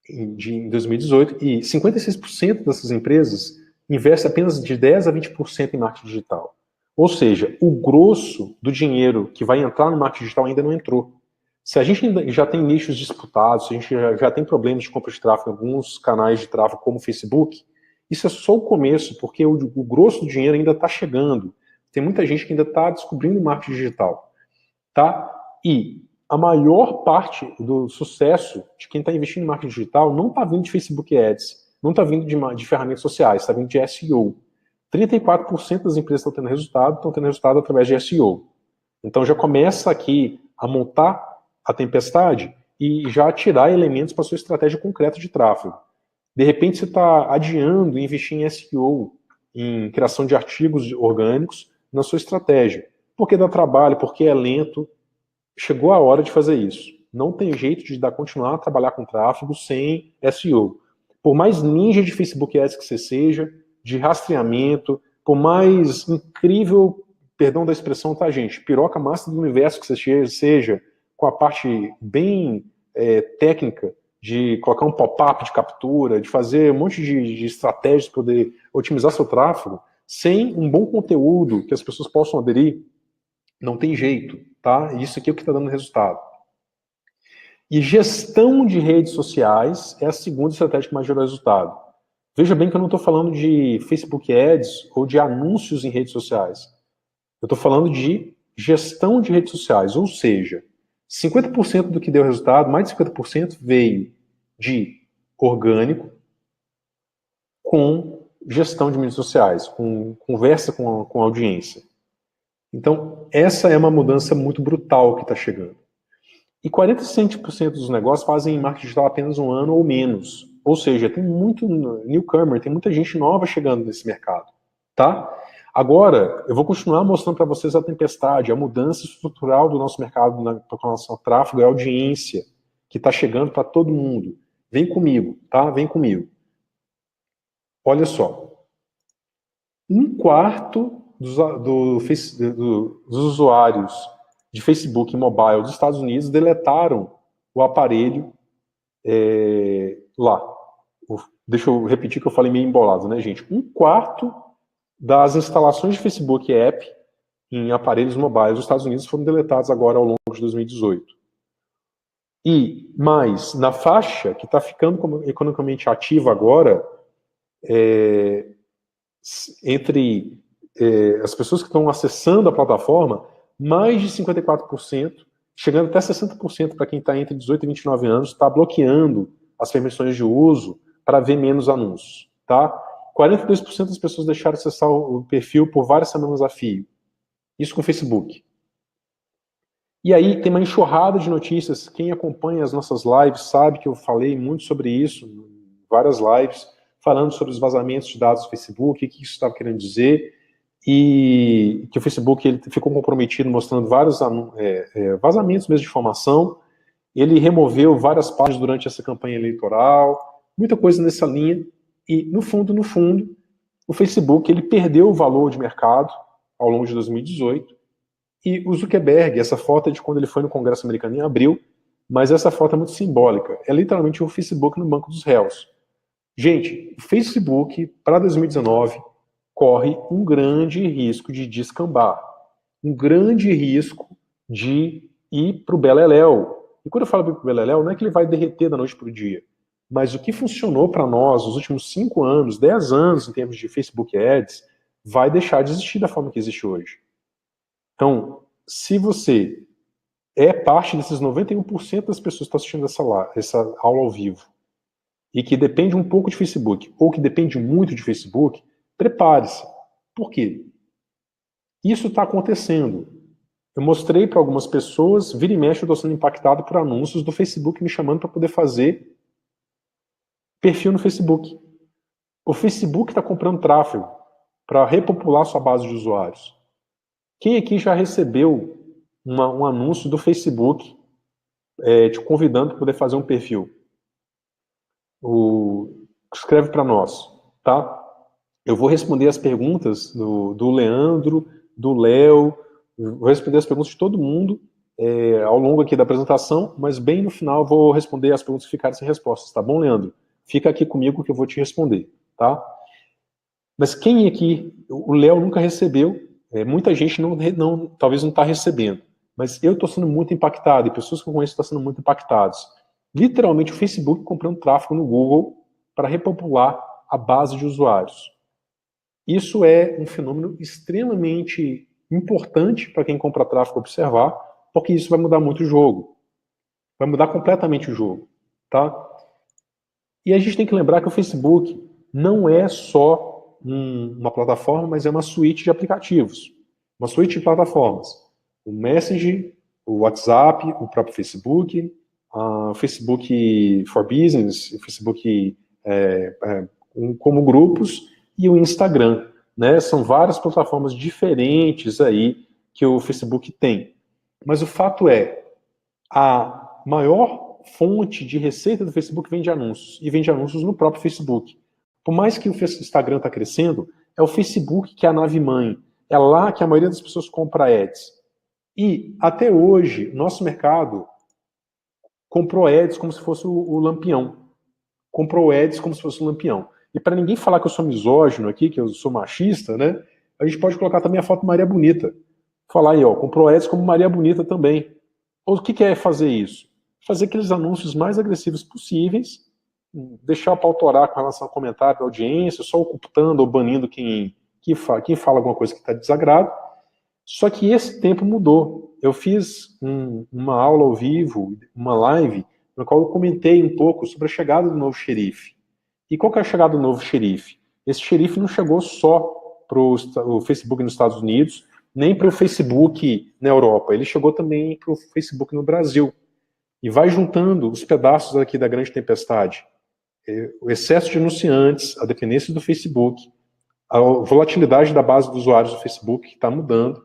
em 2018, e 56% dessas empresas investem apenas de 10% a 20% em marketing digital. Ou seja, o grosso do dinheiro que vai entrar no marketing digital ainda não entrou. Se a gente já tem nichos disputados, se a gente já tem problemas de compra de tráfego em alguns canais de tráfego como o Facebook, isso é só o começo, porque o grosso do dinheiro ainda está chegando. Tem muita gente que ainda está descobrindo o marketing digital. Tá? E a maior parte do sucesso de quem está investindo em marketing digital não está vindo de Facebook Ads, não está vindo de ferramentas sociais, está vindo de SEO. 34% das empresas estão tendo resultado através de SEO. Então já começa aqui a montar a tempestade e já tirar elementos para a sua estratégia concreta de tráfego. De repente você está adiando investir em SEO, em criação de artigos orgânicos na sua estratégia. Porque dá trabalho, porque é lento. Chegou a hora de fazer isso. Não tem jeito de continuar a trabalhar com tráfego sem SEO. Por mais ninja de Facebook Ads que você seja, de rastreamento, por mais incrível, perdão da expressão, tá, gente, piroca massa do universo que você seja, com a parte bem técnica de colocar um pop-up de captura, de fazer um monte de estratégias para poder otimizar seu tráfego, sem um bom conteúdo que as pessoas possam aderir, não tem jeito, tá? Isso aqui é o que está dando resultado. E gestão de redes sociais é a segunda estratégia que mais gerou resultado. Veja bem que eu não estou falando de Facebook Ads ou de anúncios em redes sociais. Eu estou falando de gestão de redes sociais, ou seja, 50% do que deu resultado, mais de 50% veio de orgânico com gestão de mídias sociais, com conversa com a audiência. Então, essa é uma mudança muito brutal que está chegando. E 45% dos negócios fazem marketing digital apenas um ano ou menos. Ou seja, tem muito newcomer, tem muita gente nova chegando nesse mercado. Tá? Agora, eu vou continuar mostrando para vocês a tempestade, a mudança estrutural do nosso mercado com relação ao tráfego e audiência, que está chegando para todo mundo. Vem comigo, tá? Vem comigo. Olha só. 1/4 dos usuários de Facebook mobile dos Estados Unidos deletaram o aparelho lá. Deixa eu repetir que eu falei meio embolado, né, gente? 1/4 das instalações de Facebook App em aparelhos mobiles dos Estados Unidos foram deletados agora ao longo de 2018. E mais, na faixa que está ficando economicamente ativa agora, entre as pessoas que estão acessando a plataforma, mais de 54%, chegando até 60% para quem está entre 18 e 29 anos, está bloqueando as permissões de uso para ver menos anúncios. Tá? 42% das pessoas deixaram de acessar o perfil por várias semanas a fio. Isso com o Facebook. E aí tem uma enxurrada de notícias. Quem acompanha as nossas lives sabe que eu falei muito sobre isso, em várias lives, falando sobre os vazamentos de dados do Facebook, o que isso estava querendo dizer, e que o Facebook ele ficou comprometido mostrando vários vazamentos mesmo de informação. Ele removeu várias páginas durante essa campanha eleitoral, muita coisa nessa linha, e no fundo, o Facebook ele perdeu o valor de mercado ao longo de 2018, e o Zuckerberg, essa foto é de quando ele foi no Congresso americano em abril, mas essa foto é muito simbólica, é literalmente o Facebook no banco dos réus. Gente, o Facebook, para 2019, corre um grande risco de descambar, um grande risco de ir para o beleléu. E quando eu falo para o beleléu, não é que ele vai derreter da noite para o dia, mas o que funcionou para nós nos últimos 5 anos, 10 anos em termos de Facebook Ads, vai deixar de existir da forma que existe hoje. Então, se você é parte desses 91% das pessoas que estão assistindo essa aula ao vivo, e que depende um pouco de Facebook, ou que depende muito de Facebook, prepare-se. Por quê? Isso está acontecendo. Eu mostrei para algumas pessoas, vira e mexe eu estou sendo impactado por anúncios do Facebook me chamando para poder fazer perfil no Facebook. O Facebook está comprando tráfego para repopular sua base de usuários. Quem aqui já recebeu um anúncio do Facebook te convidando para poder fazer um perfil? Escreve para nós, tá? Eu vou responder as perguntas do Leandro, do Léo, vou responder as perguntas de todo mundo ao longo aqui da apresentação, mas bem no final eu vou responder as perguntas que ficarem sem respostas, tá bom, Leandro? Fica aqui comigo que eu vou te responder, tá? Mas quem aqui, o Léo nunca recebeu, muita gente talvez não está recebendo, mas eu estou sendo muito impactado, e pessoas que eu conheço estão sendo muito impactadas. Literalmente o Facebook comprando tráfego no Google para repopular a base de usuários. Isso é um fenômeno extremamente importante para quem compra tráfego observar, porque isso vai mudar muito o jogo. Vai mudar completamente o jogo, tá? E a gente tem que lembrar que o Facebook não é só uma plataforma, mas é uma suíte de aplicativos. Uma suíte de plataformas. O Messenger, o WhatsApp, o próprio Facebook, o Facebook for Business, o Facebook como grupos e o Instagram, né? São várias plataformas diferentes aí que o Facebook tem. Mas o fato é, a maior fonte de receita do Facebook vem de anúncios, e vem de anúncios no próprio Facebook. Por mais que o Instagram está crescendo, é o Facebook que é a nave-mãe. É lá que a maioria das pessoas compra ads. E, até hoje, nosso mercado comprou ads como se fosse o Lampião. Comprou ads como se fosse o Lampião. E para ninguém falar que eu sou misógino aqui, que eu sou machista, né? A gente pode colocar também a foto Maria Bonita. Falar aí, ó, comprou ads como Maria Bonita também. Ou o que é fazer isso? Fazer aqueles anúncios mais agressivos possíveis, deixar para autorar com relação ao comentário da audiência, só ocultando ou banindo quem fala alguma coisa que está de desagrado. Só que esse tempo mudou. Eu fiz uma aula ao vivo, uma live, na qual eu comentei um pouco sobre a chegada do novo xerife. E qual que é a chegada do novo xerife? Esse xerife não chegou só para o Facebook nos Estados Unidos, nem para o Facebook na Europa. Ele chegou também para o Facebook no Brasil. E vai juntando os pedaços aqui da grande tempestade. O excesso de anunciantes, a dependência do Facebook, a volatilidade da base dos usuários do Facebook que está mudando,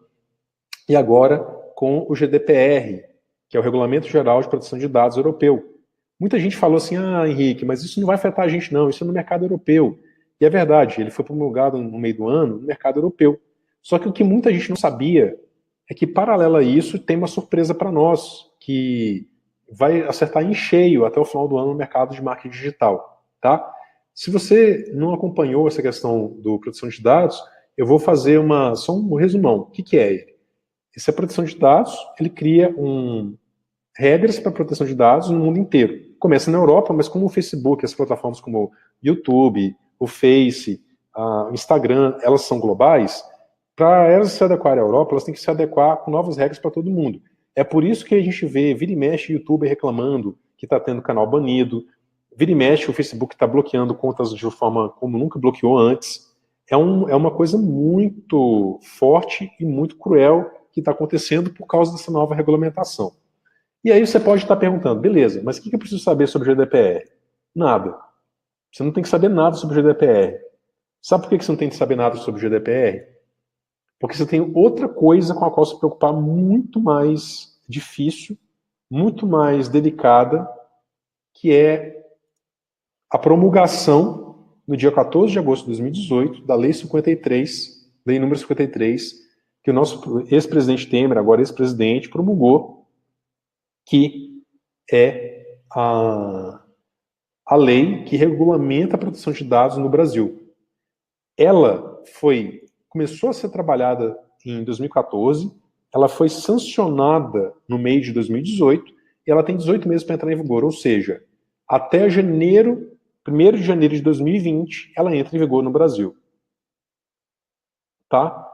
e agora com o GDPR, que é o Regulamento Geral de Proteção de Dados Europeu. Muita gente falou assim, Henrique, mas isso não vai afetar a gente não, isso é no mercado europeu. E é verdade, ele foi promulgado no meio do ano no mercado europeu. Só que o que muita gente não sabia é que, paralelo a isso, tem uma surpresa para nós, que vai acertar em cheio até o final do ano no mercado de marketing digital, tá? Se você não acompanhou essa questão do proteção de dados, eu vou fazer só um resumão. O que é ele? Essa proteção de dados, ele cria regras para proteção de dados no mundo inteiro. Começa na Europa, mas como o Facebook, as plataformas como o YouTube, o Face, o Instagram, elas são globais, para elas se adequarem à Europa, elas têm que se adequar com novas regras para todo mundo. É por isso que a gente vê, vira e mexe, YouTuber reclamando que está tendo canal banido, vira e mexe, o Facebook está bloqueando contas de forma como nunca bloqueou antes. É uma coisa muito forte e muito cruel que está acontecendo por causa dessa nova regulamentação. E aí você pode estar perguntando, beleza, mas o que eu preciso saber sobre o GDPR? Nada. Você não tem que saber nada sobre o GDPR. Sabe por que você não tem que saber nada sobre o GDPR? Porque você tem outra coisa com a qual se preocupar muito mais difícil, muito mais delicada, que é a promulgação, no dia 14 de agosto de 2018, da Lei 53, Lei número 53, que o nosso ex-presidente Temer, agora ex-presidente, promulgou, que é a lei que regulamenta a proteção de dados no Brasil. Ela começou a ser trabalhada em 2014, ela foi sancionada no meio de 2018 e ela tem 18 meses para entrar em vigor, ou seja, até 1º de janeiro de 2020, ela entra em vigor no Brasil. Tá?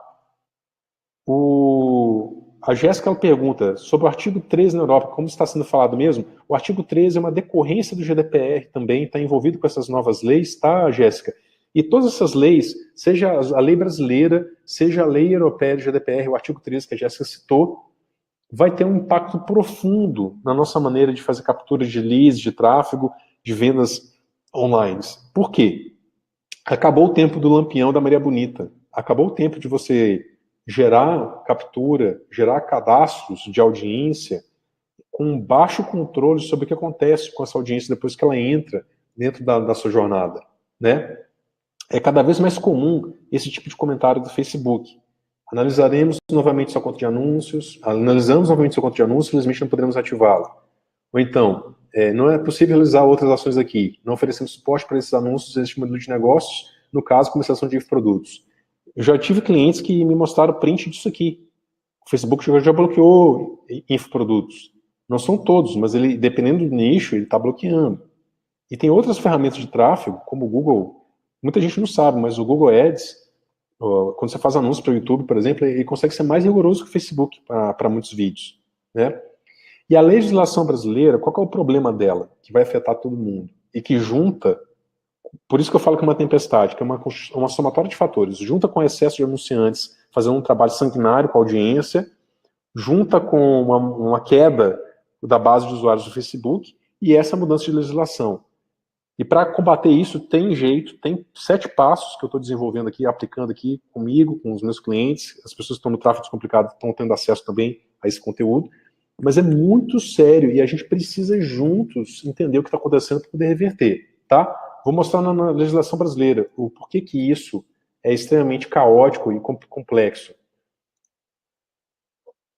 A Jéssica pergunta sobre o artigo 13 na Europa, como está sendo falado mesmo? O artigo 13 é uma decorrência do GDPR também, está envolvido com essas novas leis, tá, Jéssica? E todas essas leis, seja a lei brasileira, seja a lei europeia do GDPR, o artigo 13 que a Jéssica citou, vai ter um impacto profundo na nossa maneira de fazer captura de leads, de tráfego, de vendas online. Por quê? Acabou o tempo do lampião da Maria Bonita. Acabou o tempo de você gerar captura, gerar cadastros de audiência com baixo controle sobre o que acontece com essa audiência depois que ela entra dentro da sua jornada, né? É cada vez mais comum esse tipo de comentário do Facebook. Analisamos novamente sua conta de anúncios, infelizmente não podemos ativá-la. Ou então, não é possível realizar outras ações aqui, não oferecemos suporte para esses anúncios, esse modelo de negócios, no caso, comercialização de produtos. Eu já tive clientes que me mostraram print disso aqui. O Facebook já bloqueou infoprodutos. Não são todos, mas ele, dependendo do nicho, ele está bloqueando. E tem outras ferramentas de tráfego, como o Google. Muita gente não sabe, mas o Google Ads, quando você faz anúncio para o YouTube, por exemplo, ele consegue ser mais rigoroso que o Facebook para muitos vídeos, né? E a legislação brasileira, qual que é o problema dela? Que vai afetar todo mundo. E que junta, por isso que eu falo que é uma tempestade, que é uma somatória de fatores. Junta com o excesso de anunciantes, fazendo um trabalho sanguinário com a audiência, junta com uma queda da base de usuários do Facebook, e essa mudança de legislação. E para combater isso, tem jeito, tem 7 passos que eu estou desenvolvendo aqui, aplicando aqui comigo, com os meus clientes, as pessoas que estão no tráfego descomplicado estão tendo acesso também a esse conteúdo, mas é muito sério e a gente precisa juntos entender o que está acontecendo para poder reverter, tá? Vou mostrar na legislação brasileira o porquê que isso é extremamente caótico e complexo.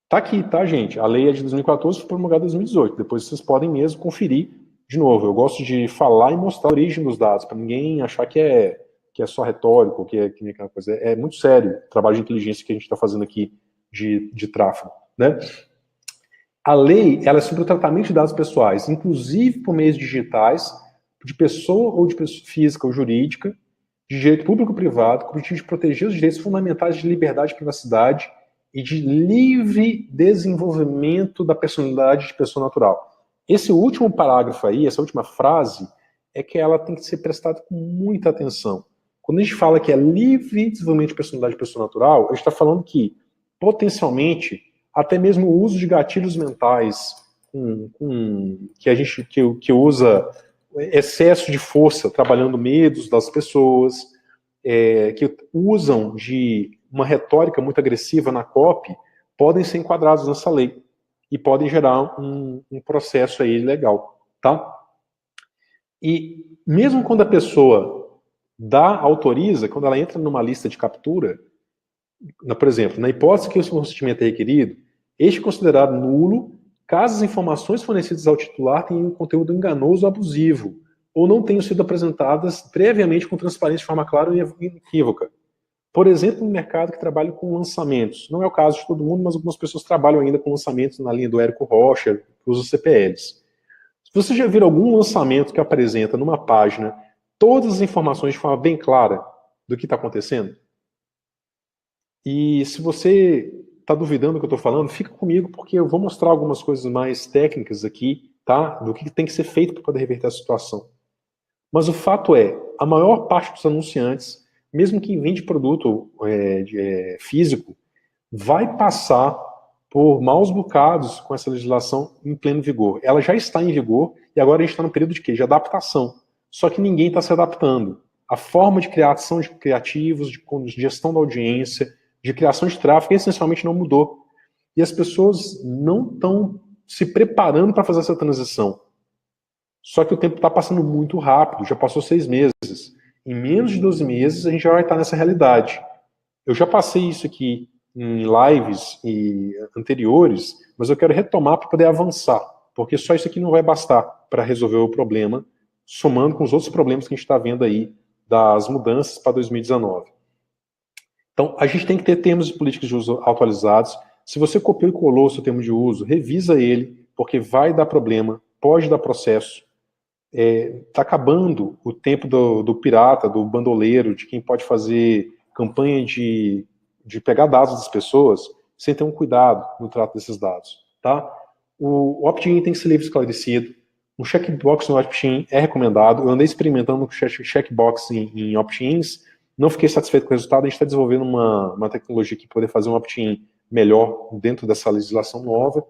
Tá aqui, tá, gente? A lei é de 2014, foi promulgada em 2018. Depois vocês podem mesmo conferir. De novo, eu gosto de falar e mostrar a origem dos dados, para ninguém achar que é só retórico, que é aquela coisa. É muito sério o trabalho de inteligência que a gente está fazendo aqui de tráfego, né? A lei, ela é sobre o tratamento de dados pessoais, inclusive por meios digitais, de pessoa ou de pessoa física ou jurídica, de direito público ou privado, com o objetivo de proteger os direitos fundamentais de liberdade e privacidade e de livre desenvolvimento da personalidade de pessoa natural. Esse último parágrafo aí, essa última frase, é que ela tem que ser prestada com muita atenção. Quando a gente fala que é livre desenvolvimento de personalidade de pessoa natural, a gente está falando que, potencialmente, até mesmo o uso de gatilhos mentais, que usa excesso de força, trabalhando medos das pessoas, que usam de uma retórica muito agressiva na copy, podem ser enquadrados nessa lei e podem gerar um processo aí legal, tá? E mesmo quando a pessoa autoriza, quando ela entra numa lista de captura, por exemplo, na hipótese que o consentimento é requerido, este é considerado nulo caso as informações fornecidas ao titular tenham um conteúdo enganoso ou abusivo, ou não tenham sido apresentadas previamente com transparência de forma clara e inequívoca. Por exemplo, no mercado que trabalha com lançamentos. Não é o caso de todo mundo, mas algumas pessoas trabalham ainda com lançamentos na linha do Érico Rocha, que usa CPLs. Se você já viu algum lançamento que apresenta numa página todas as informações de forma bem clara do que está acontecendo? E se você está duvidando do que eu estou falando, fica comigo, porque eu vou mostrar algumas coisas mais técnicas aqui, tá? Do que tem que ser feito para poder reverter a situação. Mas o fato é, a maior parte dos anunciantes, mesmo quem vende produto físico, vai passar por maus bocados com essa legislação em pleno vigor. Ela já está em vigor e agora a gente está no período de quê? De adaptação. Só que ninguém está se adaptando. A forma de criação de criativos, de gestão da audiência, de criação de tráfego, essencialmente não mudou. E as pessoas não estão se preparando para fazer essa transição. Só que o tempo está passando muito rápido, já passou 6 meses. Em menos de 12 meses, a gente já vai estar nessa realidade. Eu já passei isso aqui em lives anteriores, mas eu quero retomar para poder avançar, porque só isso aqui não vai bastar para resolver o problema, somando com os outros problemas que a gente está vendo aí das mudanças para 2019. Então, a gente tem que ter termos de políticas de uso atualizados. Se você copiou e colou o seu termo de uso, revisa ele, porque vai dar problema, pode dar processo. Está acabando o tempo do pirata, do bandoleiro, de quem pode fazer campanha de pegar dados das pessoas sem ter um cuidado no trato desses dados. Tá? O opt-in tem que ser livre e esclarecido. Um checkbox no opt-in é recomendado. Eu andei experimentando com checkbox em opt-ins, não fiquei satisfeito com o resultado. A gente está desenvolvendo uma tecnologia que poder fazer um opt-in melhor dentro dessa legislação nova.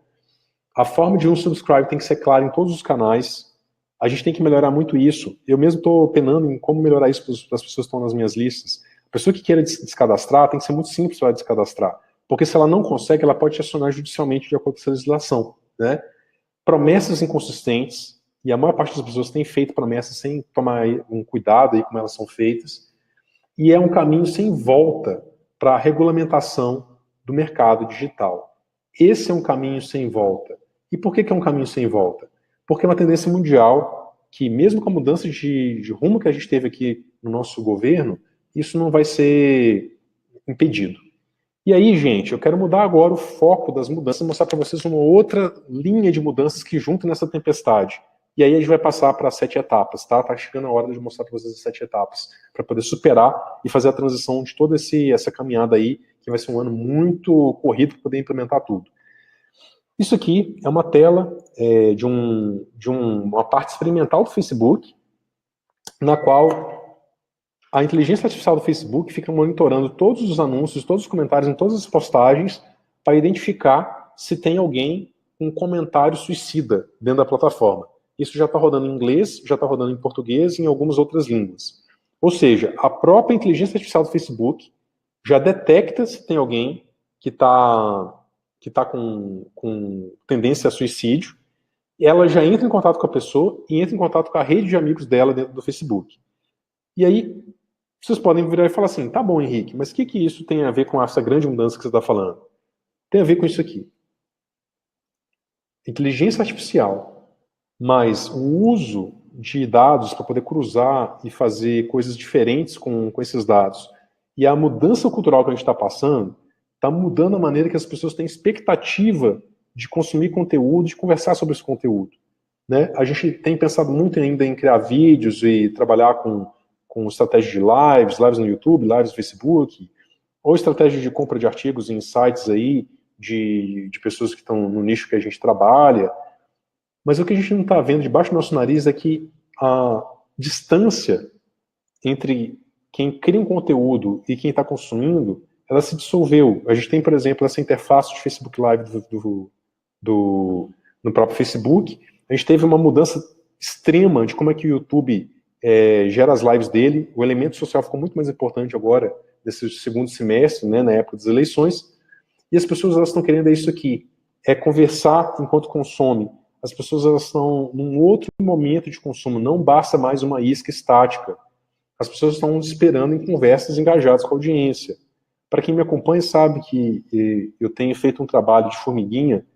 A forma de unsubscribe tem que ser clara em todos os canais. A gente tem que melhorar muito isso. Eu mesmo estou penando em como melhorar isso para as pessoas que estão nas minhas listas. A pessoa que queira descadastrar, tem que ser muito simples para descadastrar. Porque se ela não consegue, ela pode te acionar judicialmente de acordo com essa legislação. Né? Promessas inconsistentes, e a maior parte das pessoas tem feito promessas sem tomar um cuidado aí como elas são feitas. E é um caminho sem volta para a regulamentação do mercado digital. Esse é um caminho sem volta. E por que é um caminho sem volta? Porque é uma tendência mundial que, mesmo com a mudança de rumo que a gente teve aqui no nosso governo, isso não vai ser impedido. E aí, gente, eu quero mudar agora o foco das mudanças, mostrar para vocês uma outra linha de mudanças que juntam nessa tempestade. E aí a gente vai passar para 7 etapas, tá? Tá chegando a hora de mostrar para vocês as 7 etapas, para poder superar e fazer a transição de toda essa caminhada aí, que vai ser um ano muito corrido para poder implementar tudo. Isso aqui é uma tela de uma parte experimental do Facebook, na qual a inteligência artificial do Facebook fica monitorando todos os anúncios, todos os comentários em todas as postagens, para identificar se tem alguém com um comentário suicida dentro da plataforma. Isso já está rodando em inglês, já está rodando em português e em algumas outras línguas. Ou seja, a própria inteligência artificial do Facebook já detecta se tem alguém que está com tendência a suicídio, ela já entra em contato com a pessoa e entra em contato com a rede de amigos dela dentro do Facebook. E aí, vocês podem virar e falar assim, tá bom, Henrique, mas o que isso tem a ver com essa grande mudança que você está falando? Tem a ver com isso aqui. Inteligência artificial, mas o uso de dados para poder cruzar e fazer coisas diferentes com esses dados, e a mudança cultural que a gente está passando, está mudando a maneira que as pessoas têm expectativa de consumir conteúdo, de conversar sobre esse conteúdo. Né? A gente tem pensado muito ainda em criar vídeos e trabalhar com estratégia de lives no YouTube, lives no Facebook, ou estratégia de compra de artigos em sites aí de pessoas que estão no nicho que a gente trabalha. Mas o que a gente não está vendo debaixo do nosso nariz é que a distância entre quem cria um conteúdo e quem está consumindo, ela se dissolveu. A gente tem, por exemplo, essa interface de Facebook Live no próprio Facebook. A gente teve uma mudança extrema de como é que o YouTube gera as lives dele. O elemento social ficou muito mais importante agora, nesse segundo semestre, né, na época das eleições. E as pessoas elas estão querendo isso aqui, conversar enquanto consome. As pessoas elas estão num outro momento de consumo, não basta mais uma isca estática. As pessoas estão esperando em conversas engajadas com a audiência. Para quem me acompanha sabe que eu tenho feito um trabalho de formiguinha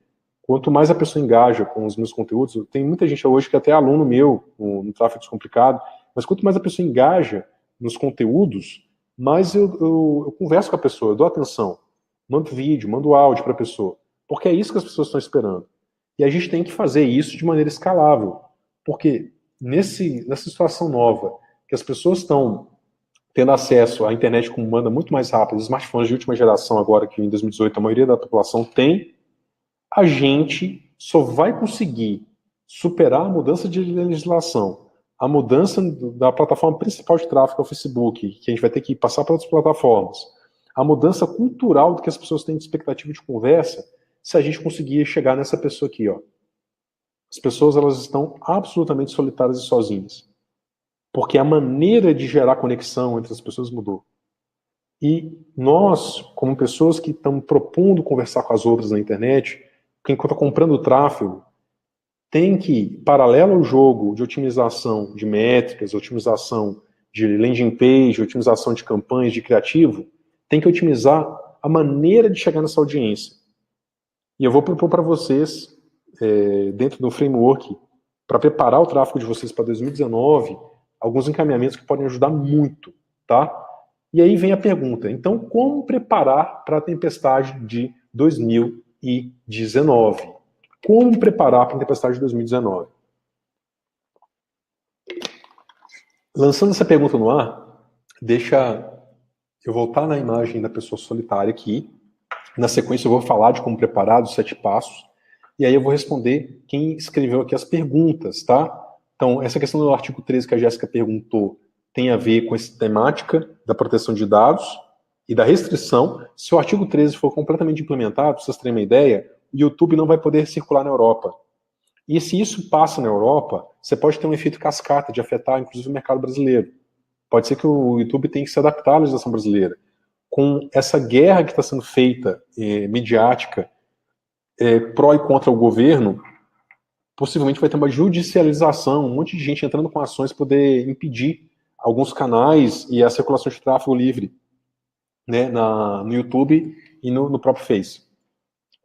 Quanto mais a pessoa engaja com os meus conteúdos, tem muita gente hoje que até é aluno meu no Tráfego Descomplicado, mas quanto mais a pessoa engaja nos conteúdos, mais eu converso com a pessoa, eu dou atenção, mando vídeo, mando áudio para a pessoa, porque é isso que as pessoas estão esperando. E a gente tem que fazer isso de maneira escalável, porque nessa situação nova, que as pessoas estão tendo acesso à internet com banda muito mais rápida, os smartphones de última geração agora, que em 2018 a maioria da população tem, a gente só vai conseguir superar a mudança de legislação, a mudança da plataforma principal de tráfego, é o Facebook, que a gente vai ter que passar para outras plataformas, a mudança cultural do que as pessoas têm de expectativa de conversa, se a gente conseguir chegar nessa pessoa aqui, ó. As pessoas, elas estão absolutamente solitárias e sozinhas, porque a maneira de gerar conexão entre as pessoas mudou. E nós, como pessoas que estamos propondo conversar com as outras na internet, quem está comprando tráfego, tem que, paralelo ao jogo de otimização de métricas, otimização de landing page, otimização de campanhas, de criativo, tem que otimizar a maneira de chegar nessa audiência. E eu vou propor para vocês, dentro do framework, para preparar o tráfego de vocês para 2019, alguns encaminhamentos que podem ajudar muito, tá? E aí vem a pergunta, então como preparar para a tempestade de 2019? Como preparar para a tempestade de 2019? Lançando essa pergunta no ar, deixa eu voltar na imagem da pessoa solitária aqui. Na sequência eu vou falar de como preparar, dos 7 passos. E aí eu vou responder quem escreveu aqui as perguntas, tá? Então, essa questão do artigo 13 que a Jéssica perguntou tem a ver com essa temática da proteção de dados e da restrição. Se o artigo 13 for completamente implementado, para vocês terem uma ideia, o YouTube não vai poder circular na Europa. E se isso passa na Europa, você pode ter um efeito cascata de afetar, inclusive, o mercado brasileiro. Pode ser que o YouTube tenha que se adaptar à legislação brasileira. Com essa guerra que está sendo feita, midiática, pró e contra o governo, possivelmente vai ter uma judicialização, um monte de gente entrando com ações para poder impedir alguns canais e a circulação de tráfego livre, né, no YouTube e no próprio Face.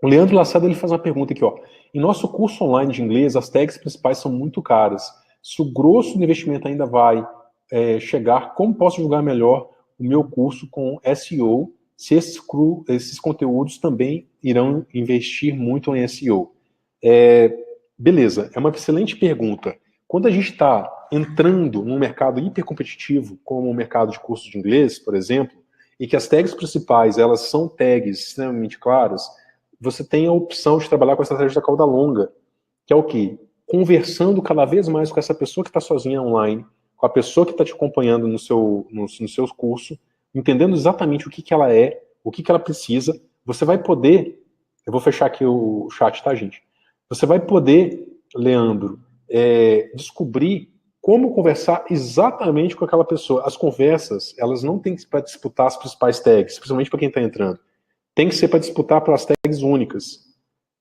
O Leandro Lacerda, ele faz uma pergunta aqui, ó. Em nosso curso online de inglês, as tags principais são muito caras. Se o grosso do investimento ainda vai chegar, como posso julgar melhor o meu curso com SEO, se esses conteúdos também irão investir muito em SEO? Beleza, é uma excelente pergunta. Quando a gente está entrando num mercado hipercompetitivo, como o mercado de cursos de inglês, por exemplo, e que as tags principais, elas são tags extremamente claras, você tem a opção de trabalhar com a estratégia da cauda longa, que é o quê? Conversando cada vez mais com essa pessoa que está sozinha online, com a pessoa que está te acompanhando no seu curso, entendendo exatamente o que ela é, o que ela precisa. Você vai poder, eu vou fechar aqui o chat, tá, gente? Você vai poder, Leandro, descobrir como conversar exatamente com aquela pessoa. As conversas, elas não têm que ser para disputar as principais tags, principalmente para quem está entrando. Tem que ser para disputar pelas tags únicas.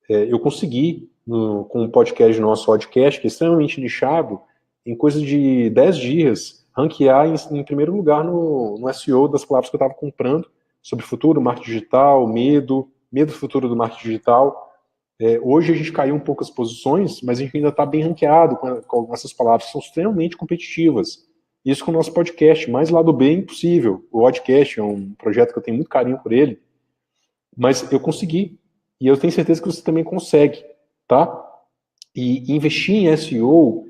Eu consegui, com um podcast nosso, podcast, que é extremamente nichado, em coisa de 10 dias, ranquear em primeiro lugar no SEO das palavras que eu estava comprando, sobre futuro, marketing digital, medo do futuro do marketing digital. Hoje a gente caiu um pouco as posições, mas a gente ainda está bem ranqueado com essas palavras, que são extremamente competitivas. Isso com o nosso podcast, mais lado B impossível. O podcast é um projeto que eu tenho muito carinho por ele, mas eu consegui. E eu tenho certeza que você também consegue, tá? E investir em SEO,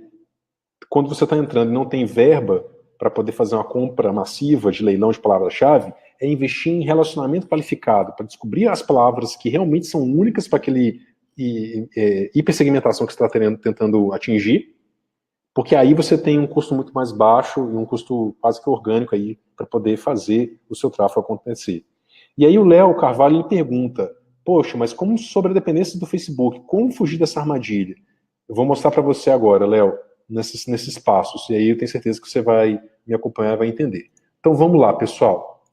quando você está entrando e não tem verba para poder fazer uma compra massiva de leilão de palavra-chave, é investir em relacionamento qualificado, para descobrir as palavras que realmente são únicas para aquele hipersegmentação que você está tentando atingir, porque aí você tem um custo muito mais baixo e um custo quase que orgânico aí para poder fazer o seu tráfego acontecer. E aí o Léo Carvalho ele pergunta, poxa, mas como sobre a dependência do Facebook? Como fugir dessa armadilha? Eu vou mostrar para você agora, Léo, nesses passos. E aí eu tenho certeza que você vai me acompanhar e vai entender. Então vamos lá, pessoal.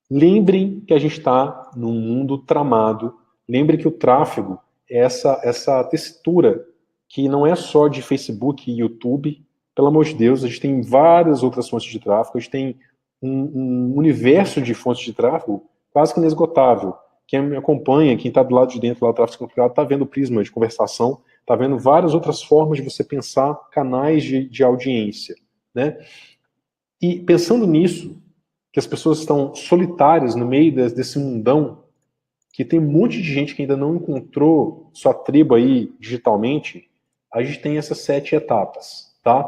Lembrem que a gente está num mundo tramado. Lembrem que o tráfego é essa textura que não é só de Facebook e YouTube. Pelo amor de Deus, a gente tem várias outras fontes de tráfego. A gente tem um universo de fontes de tráfego quase que inesgotável. quem me acompanha, quem está do lado de dentro lá do tráfego configurado, está vendo o prisma de conversação, está vendo várias outras formas de você pensar canais de audiência, né? E pensando nisso, que as pessoas estão solitárias no meio desse mundão, que tem um monte de gente que ainda não encontrou sua tribo aí digitalmente, a gente tem essas 7 etapas, tá?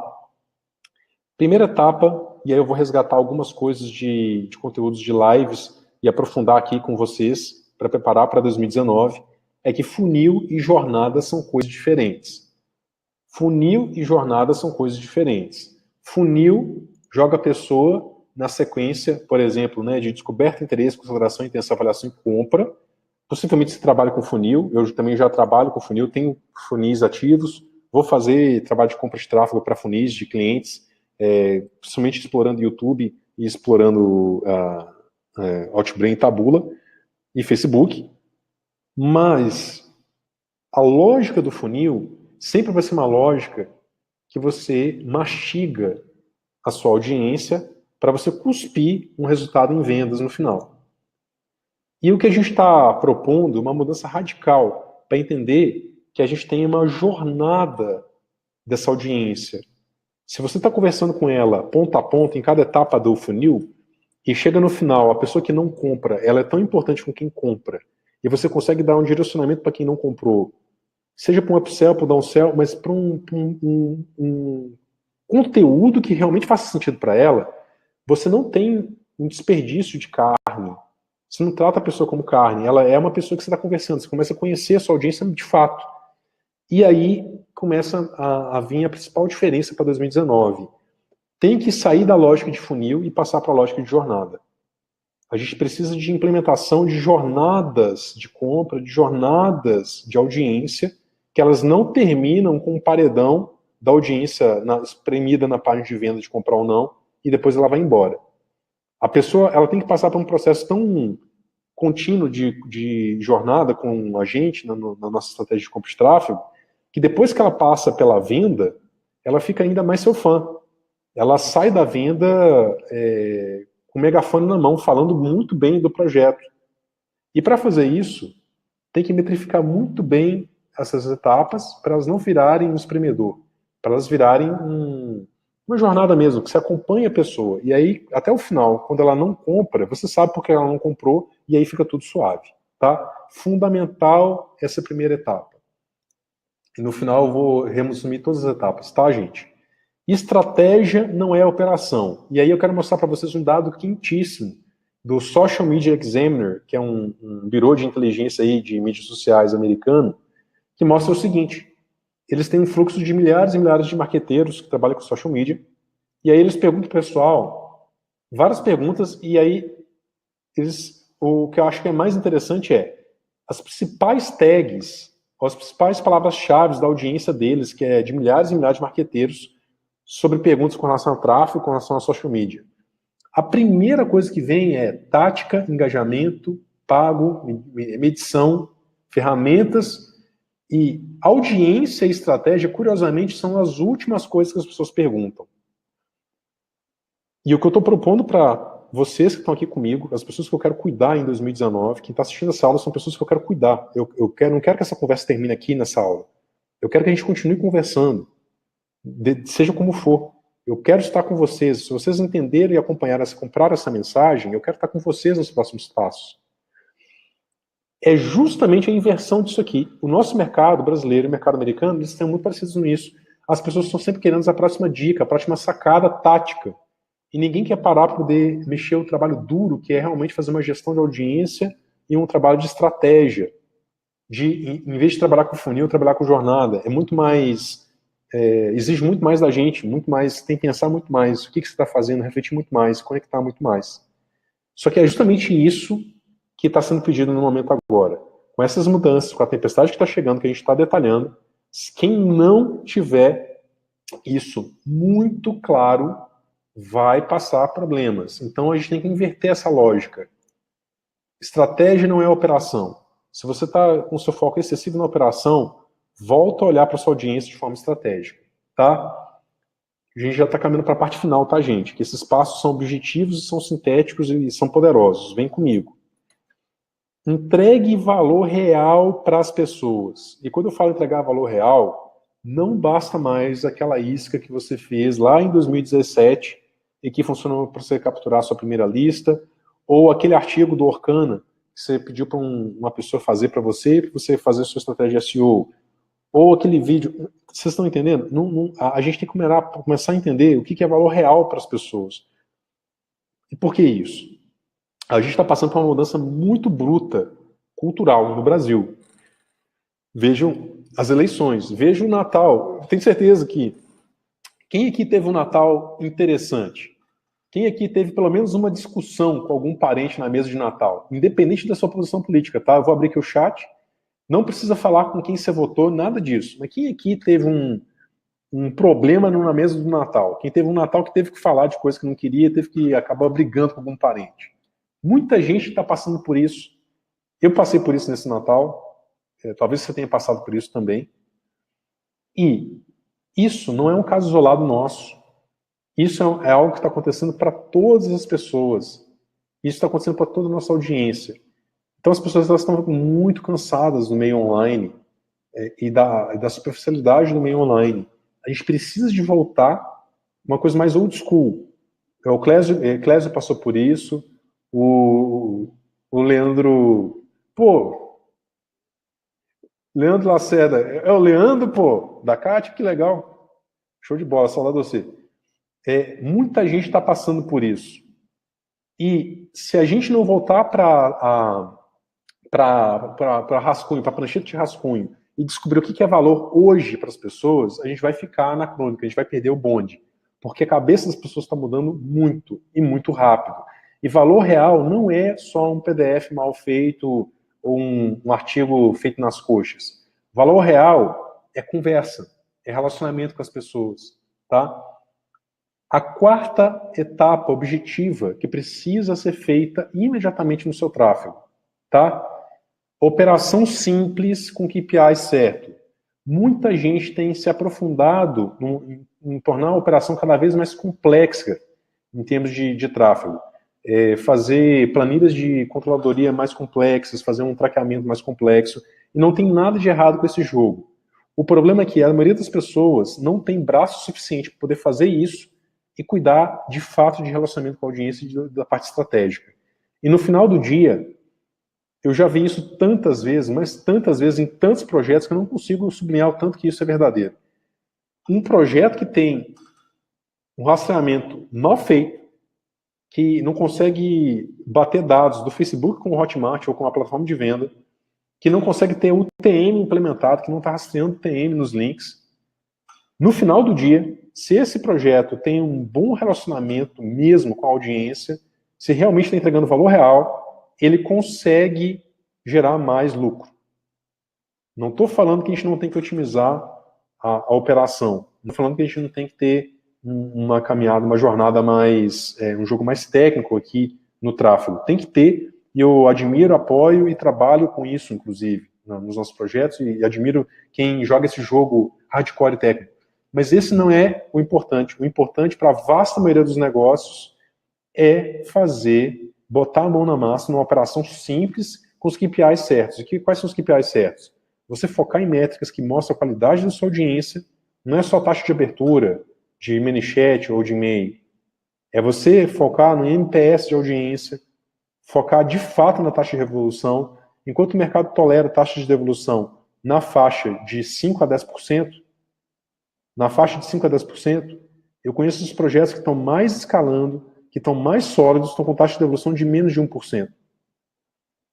Primeira etapa, e aí eu vou resgatar algumas coisas de conteúdos de lives e aprofundar aqui com vocês para preparar para 2019, é que funil e jornada são coisas diferentes. Funil e jornada são coisas diferentes. Funil joga a pessoa na sequência, por exemplo, né, de descoberta, interesse, consideração, intenção, avaliação e compra. Possivelmente você trabalha com funil, eu também já trabalho com funil, tenho funis ativos, vou fazer trabalho de compra de tráfego para funis de clientes, principalmente explorando YouTube e explorando Outbrain, Taboola e Facebook. Mas a lógica do funil sempre vai ser uma lógica que você mastiga a sua audiência para você cuspir um resultado em vendas no final. E o que a gente está propondo é uma mudança radical para entender que a gente tem uma jornada dessa audiência. Se você está conversando com ela ponta a ponta em cada etapa do funil e chega no final, a pessoa que não compra, ela é tão importante com quem compra, e você consegue dar um direcionamento para quem não comprou, seja para um upsell, para um downsell, mas para um conteúdo que realmente faça sentido para ela, você não tem um desperdício de carne. Você não trata a pessoa como carne, ela é uma pessoa que você está conversando, você começa a conhecer a sua audiência de fato. E aí começa a vir a principal diferença para 2019. Tem que sair da lógica de funil e passar para a lógica de jornada. A gente precisa de implementação de jornadas de compra, de jornadas de audiência, que elas não terminam com um paredão da audiência espremida na página de venda de comprar ou não, e depois ela vai embora. A pessoa ela tem que passar por um processo tão contínuo de jornada com a gente, na nossa estratégia de compra de tráfego, que depois que ela passa pela venda, ela fica ainda mais seu fã. Ela sai da venda com o megafone na mão, falando muito bem do projeto. E para fazer isso, tem que metrificar muito bem essas etapas para elas não virarem um espremedor, para elas virarem uma jornada mesmo, que você acompanha a pessoa. E aí, até o final, quando ela não compra, você sabe porque ela não comprou, e aí fica tudo suave. Tá? Fundamental essa primeira etapa. E no final eu vou resumir todas as etapas, tá, gente? Estratégia não é operação. E aí eu quero mostrar para vocês um dado quentíssimo do Social Media Examiner, que é um birô de inteligência aí de mídias sociais americano, que mostra o seguinte: eles têm um fluxo de milhares e milhares de marqueteiros que trabalham com social media, e aí eles perguntam pro pessoal várias perguntas, e aí o que eu acho que é mais interessante é as principais tags, as principais palavras-chave da audiência deles, que é de milhares e milhares de marqueteiros, sobre perguntas com relação a tráfego, com relação a social media. A primeira coisa que vem é tática, engajamento, pago, medição, ferramentas, e audiência e estratégia, curiosamente, são as últimas coisas que as pessoas perguntam. E o que eu estou propondo para vocês que estão aqui comigo, as pessoas que eu quero cuidar em 2019, quem está assistindo essa aula são pessoas que eu quero cuidar. Eu não quero que essa conversa termine aqui nessa aula. Eu quero que a gente continue conversando, seja como for. Eu quero estar com vocês. Se vocês entenderem e acompanhar comprar essa mensagem, eu quero estar com vocês nos próximos passos. É justamente a inversão disso aqui. O nosso mercado brasileiro e o mercado americano, eles estão muito parecidos nisso. As pessoas estão sempre querendo a próxima dica, a próxima sacada tática. E ninguém quer parar para poder mexer o trabalho duro, que é realmente fazer uma gestão de audiência e um trabalho de estratégia. Em vez de trabalhar com funil, trabalhar com jornada. É muito mais... exige muito mais da gente, muito mais, tem que pensar muito mais. O que você está fazendo, refletir muito mais, conectar muito mais. Só que é justamente isso que está sendo pedido no momento agora. Com essas mudanças, com a tempestade que está chegando, que a gente está detalhando, quem não tiver isso muito claro vai passar problemas. Então a gente tem que inverter essa lógica. Estratégia não é operação. Se você está com seu foco excessivo na operação, volta a olhar para sua audiência de forma estratégica. Tá? A gente já está caminhando para a parte final, tá, gente? Que esses passos são objetivos, são sintéticos e são poderosos. Vem comigo. Entregue valor real para as pessoas. E quando eu falo entregar valor real, não basta mais aquela isca que você fez lá em 2017 e que funcionou para você capturar a sua primeira lista, ou aquele artigo do Orkana que você pediu para uma pessoa fazer para você fazer a sua estratégia SEO, ou aquele vídeo. Vocês estão entendendo? A gente tem que começar a entender o que é valor real para as pessoas. E por que isso? A gente está passando por uma mudança muito bruta cultural no Brasil. Vejam as eleições, vejam o Natal. Tenho certeza que quem aqui teve um Natal interessante? Quem aqui teve pelo menos uma discussão com algum parente na mesa de Natal? Independente da sua posição política, tá? Eu vou abrir aqui o chat. Não precisa falar com quem você votou, nada disso. Mas quem aqui teve um problema na mesa do Natal? Quem teve um Natal que teve que falar de coisa que não queria, teve que acabar brigando com algum parente? Muita gente está passando por isso. Eu passei por isso nesse Natal. Talvez você tenha passado por isso também. E isso não é um caso isolado nosso. Isso é algo que está acontecendo para todas as pessoas. Isso está acontecendo para toda a nossa audiência. Então as pessoas elas estão muito cansadas do meio online e da superficialidade do meio online. A gente precisa de voltar uma coisa mais old school. O Clésio passou por isso. O Leandro... Pô, Leandro Lacerda. É o Leandro, pô, da Cátia, que legal. Show de bola, saudade de você. Muita gente está passando por isso. E se a gente não voltar para rascunho, para prancheta de rascunho, e descobrir o que é valor hoje para as pessoas, a gente vai ficar anacrônico, a gente vai perder o bonde. Porque a cabeça das pessoas está mudando muito, e muito rápido. E valor real não é só um PDF mal feito, ou um artigo feito nas coxas. Valor real é conversa, é relacionamento com as pessoas, tá? A quarta etapa objetiva que precisa ser feita imediatamente no seu tráfego, tá? Operação simples com KPI certo. Muita gente tem se aprofundado em tornar a operação cada vez mais complexa em termos de tráfego. Fazer planilhas de controladoria mais complexas, fazer um traqueamento mais complexo. E não tem nada de errado com esse jogo. O problema é que a maioria das pessoas não tem braço suficiente para poder fazer isso e cuidar de fato de relacionamento com a audiência e da parte estratégica. E no final do dia, eu já vi isso tantas vezes, mas tantas vezes em tantos projetos que eu não consigo sublinhar o tanto que isso é verdadeiro. Um projeto que tem um rastreamento mal feito, que não consegue bater dados do Facebook com o Hotmart ou com a plataforma de venda, que não consegue ter o TM implementado, que não está rastreando o TM nos links. No final do dia, se esse projeto tem um bom relacionamento mesmo com a audiência, se realmente está entregando valor real, ele consegue gerar mais lucro. Não estou falando que a gente não tem que otimizar a operação. Estou falando que a gente não tem que ter uma caminhada, uma jornada mais, um jogo mais técnico aqui no tráfego. Tem que ter, e eu admiro, apoio e trabalho com isso, inclusive, nos nossos projetos, e admiro quem joga esse jogo hardcore técnico. Mas esse não é o importante. O importante para a vasta maioria dos negócios é botar a mão na massa numa operação simples com os KPIs certos. E quais são os KPIs certos? Você focar em métricas que mostram a qualidade da sua audiência, não é só taxa de abertura, de ManyChat ou de e-mail. É você focar no NPS de audiência, focar de fato na taxa de revolução, enquanto o mercado tolera taxa de devolução na faixa de 5 a 10%, na faixa de 5 a 10%, eu conheço os projetos que estão mais escalando, que estão mais sólidos, estão com taxa de devolução de menos de 1%.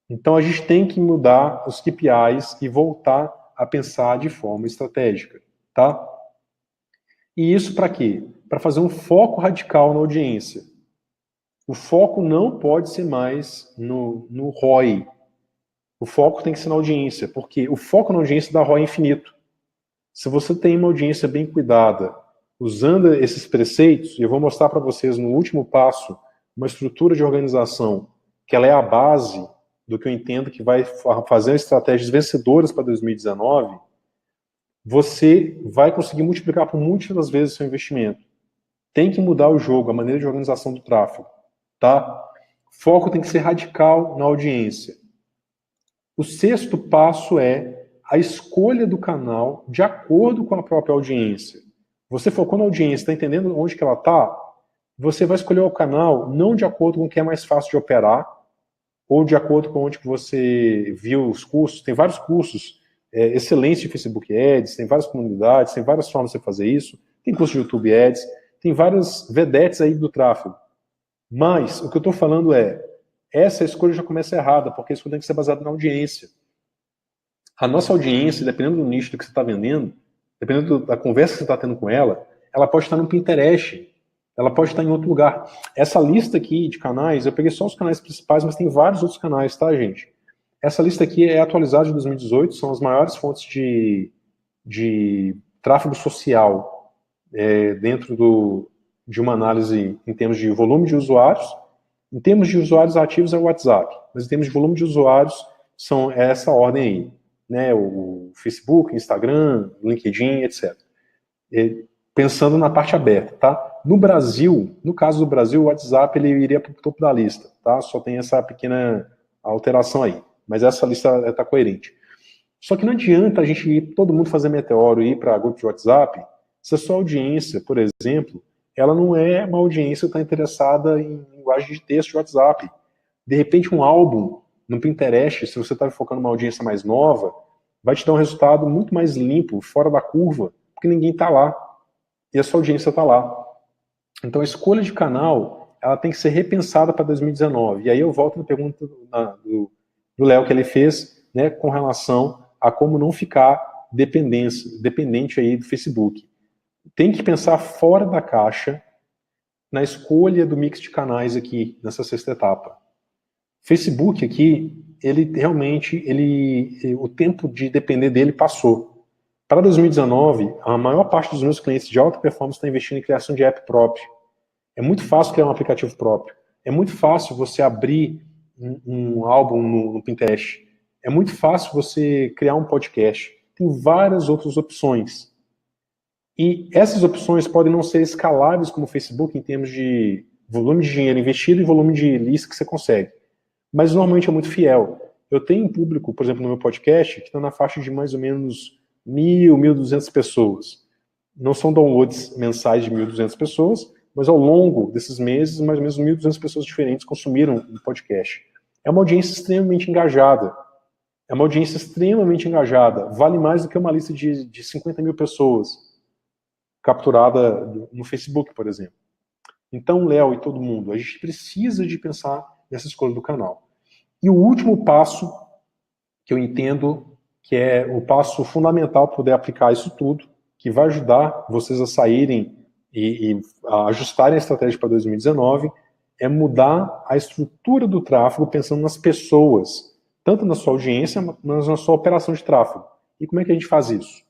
Então a gente tem que mudar os KPIs e voltar a pensar de forma estratégica, tá? E isso para quê? Para fazer um foco radical na audiência. O foco não pode ser mais no ROI. O foco tem que ser na audiência, porque o foco na audiência dá ROI infinito. Se você tem uma audiência bem cuidada, usando esses preceitos, e eu vou mostrar para vocês no último passo, uma estrutura de organização, que ela é a base do que eu entendo que vai fazer estratégias vencedoras para 2019, você vai conseguir multiplicar por múltiplas vezes o seu investimento. Tem que mudar o jogo, a maneira de organização do tráfego, tá? Foco tem que ser radical na audiência. O sexto passo é a escolha do canal de acordo com a própria audiência. Você focou na audiência, está entendendo onde que ela está? Você vai escolher o canal não de acordo com o que é mais fácil de operar, ou de acordo com onde que você viu os cursos. Tem vários cursos excelentes de Facebook Ads, tem várias comunidades, tem várias formas de você fazer isso, tem curso de YouTube Ads, tem várias vedetes aí do tráfego. Mas o que eu estou falando essa escolha já começa errada, porque a escolha tem que ser baseada na audiência. A nossa audiência, dependendo do nicho que você está vendendo, dependendo da conversa que você está tendo com ela pode estar no Pinterest, ela pode estar em outro lugar. Essa lista aqui de canais, eu peguei só os canais principais, mas tem vários outros canais, tá, gente? Essa lista aqui é atualizada de 2018, são as maiores fontes de tráfego social dentro de uma análise em termos de volume de usuários. Em termos de usuários ativos é o WhatsApp, mas em termos de volume de usuários são essa ordem aí, né? O Facebook, Instagram, LinkedIn, etc. Pensando na parte aberta, tá? No Brasil, no caso do Brasil, o WhatsApp ele iria para o topo da lista, tá? Só tem essa pequena alteração aí, mas essa lista está coerente. Só que não adianta a gente ir, todo mundo fazer meteoro e ir para grupo de WhatsApp, se a sua audiência, por exemplo, ela não é uma audiência que está interessada em linguagem de texto de WhatsApp. De repente, um álbum no Pinterest, se você está focando numa audiência mais nova, vai te dar um resultado muito mais limpo, fora da curva, porque ninguém está lá. E a sua audiência está lá. Então, a escolha de canal, ela tem que ser repensada para 2019. E aí eu volto na pergunta do Léo que ele fez, né, com relação a como não ficar dependente aí do Facebook. Tem que pensar fora da caixa na escolha do mix de canais aqui, nessa sexta etapa. Facebook aqui, ele realmente, o tempo de depender dele passou. Para 2019, a maior parte dos meus clientes de alta performance está investindo em criação de app próprio. É muito fácil criar um aplicativo próprio. É muito fácil você abrir um álbum no Pinterest. É muito fácil você criar um podcast. Tem várias outras opções. E essas opções podem não ser escaláveis como o Facebook em termos de volume de dinheiro investido e volume de lista que você consegue. Mas normalmente é muito fiel. Eu tenho um público, por exemplo, no meu podcast, que está na faixa de mais ou menos 1.000, 1.200 pessoas. Não são downloads mensais de 1.200 pessoas, mas ao longo desses meses, mais ou menos 1.200 pessoas diferentes consumiram o podcast. É uma audiência extremamente engajada. É uma audiência extremamente engajada. Vale mais do que uma lista de 50 mil pessoas capturada no Facebook, por exemplo. Então, Léo e todo mundo, a gente precisa de pensar nessa escolha do canal. E o último passo, que eu entendo que é o passo fundamental para poder aplicar isso tudo, que vai ajudar vocês a saírem e a ajustarem a estratégia para 2019, é mudar a estrutura do tráfego pensando nas pessoas, tanto na sua audiência, mas na sua operação de tráfego. E como é que a gente faz isso?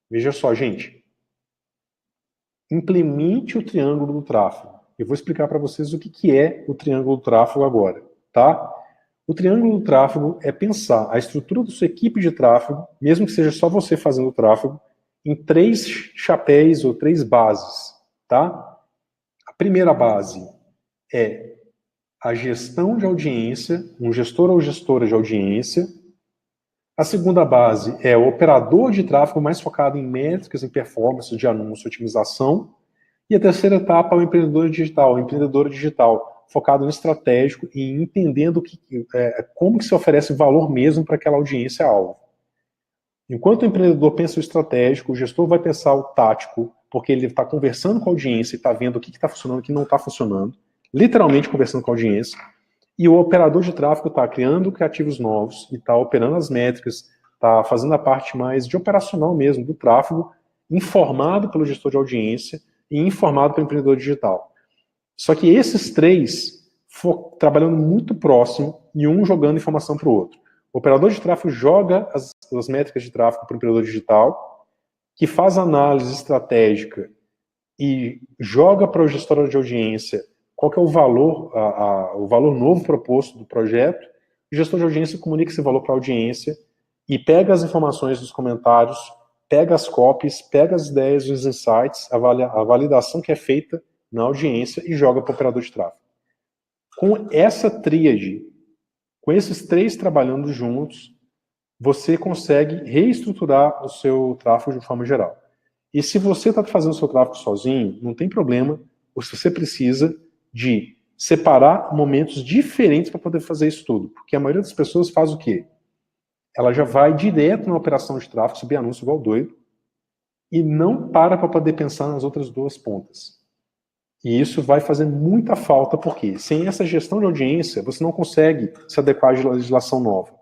Veja só, gente. Implemente o triângulo do tráfego. Eu vou explicar para vocês o que é o triângulo do tráfego agora, tá? O triângulo do tráfego é pensar a estrutura da sua equipe de tráfego, mesmo que seja só você fazendo o tráfego, em 3 chapéus ou 3 bases, tá? A primeira base é a gestão de audiência, um gestor ou gestora de audiência. A segunda base é o operador de tráfego mais focado em métricas, em performance de anúncio, otimização. E a terceira etapa é o empreendedor digital, empreendedora digital, focado no estratégico e entendendo como que se oferece valor mesmo para aquela audiência-alvo. Enquanto o empreendedor pensa o estratégico, o gestor vai pensar o tático, porque ele está conversando com a audiência e está vendo o que está funcionando e o que não está funcionando, literalmente conversando com a audiência. E o operador de tráfego está criando criativos novos e está operando as métricas, está fazendo a parte mais de operacional mesmo do tráfego, informado pelo gestor de audiência e informado pelo empreendedor digital. Só que esses 3 trabalhando muito próximo e um jogando informação para o outro. O operador de tráfego joga as métricas de tráfego para o empreendedor digital, que faz análise estratégica e joga para o gestor de audiência qual que é o valor, o valor novo proposto do projeto. O gestor de audiência comunica esse valor para a audiência e pega as informações dos comentários, pega as copies, pega as ideias, os insights, a validação que é feita na audiência e joga para o operador de tráfego. Com essa tríade, com esses 3 trabalhando juntos, você consegue reestruturar o seu tráfego de forma geral. E se você está fazendo o seu tráfego sozinho, não tem problema, você precisa de separar momentos diferentes para poder fazer isso tudo. Porque a maioria das pessoas faz o quê? Ela já vai direto na operação de tráfego, subir anúncio igual doido, e não para poder pensar nas outras duas pontas. E isso vai fazer muita falta, porque sem essa gestão de audiência, você não consegue se adequar à legislação nova.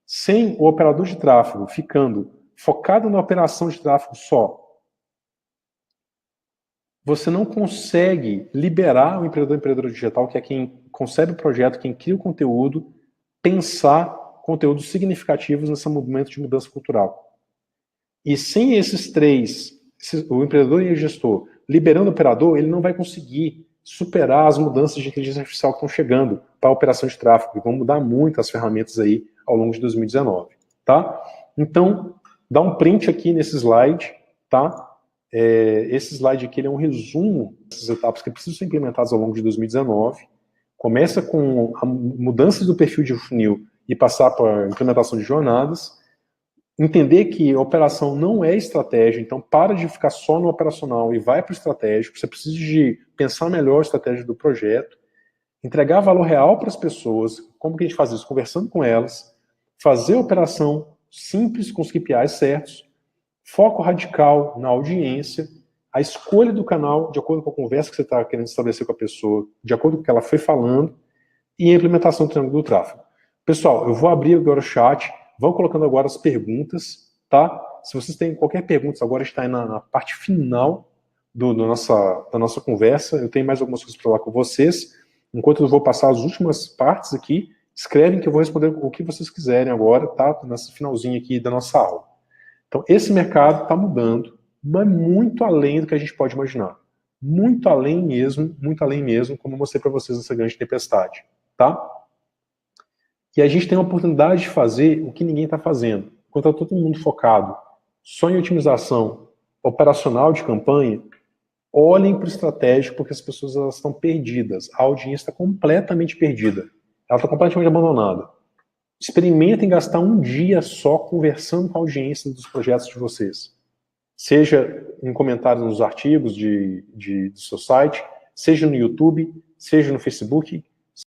Sem o operador de tráfego ficando focado na operação de tráfego só, você não consegue liberar o empreendedor digital, que é quem concebe o projeto, quem cria o conteúdo, pensar conteúdos significativos nesse movimento de mudança cultural. E sem esses três, o empreendedor e o gestor, liberando o operador, ele não vai conseguir superar as mudanças de inteligência artificial que estão chegando para a operação de tráfego, e vão mudar muito as ferramentas aí ao longo de 2019, tá? Então, dá um print aqui nesse slide, tá? Esse slide aqui ele é um resumo dessas etapas que precisam ser implementadas ao longo de 2019. Começa com a mudança do perfil de funil e passar para a implementação de jornadas. Entender que a operação não é estratégia, então para de ficar só no operacional e vai para o estratégico. Você precisa de pensar melhor a estratégia do projeto, entregar valor real para as pessoas. Como que a gente faz isso? Conversando com elas, fazer a operação simples com os KPIs certos, foco radical na audiência, a escolha do canal de acordo com a conversa que você está querendo estabelecer com a pessoa, de acordo com o que ela foi falando, e a implementação do triângulo do tráfego. Pessoal, eu vou abrir agora o chat, vão colocando agora as perguntas, tá? Se vocês têm qualquer pergunta, agora está aí na parte final da nossa conversa, eu tenho mais algumas coisas para falar com vocês, enquanto eu vou passar as últimas partes aqui, escrevem que eu vou responder o que vocês quiserem agora, tá? Nesse finalzinho aqui da nossa aula. Então, esse mercado está mudando, mas muito além do que a gente pode imaginar. Muito além mesmo, como eu mostrei para vocês nessa grande tempestade, tá? E a gente tem a oportunidade de fazer o que ninguém está fazendo. Enquanto está todo mundo focado só em otimização operacional de campanha, olhem para o estratégico, porque as pessoas elas estão perdidas. A audiência está completamente perdida. Ela está completamente abandonada. Experimentem gastar um dia só conversando com a audiência dos projetos de vocês. Seja em comentários nos artigos do seu site, seja no YouTube, seja no Facebook,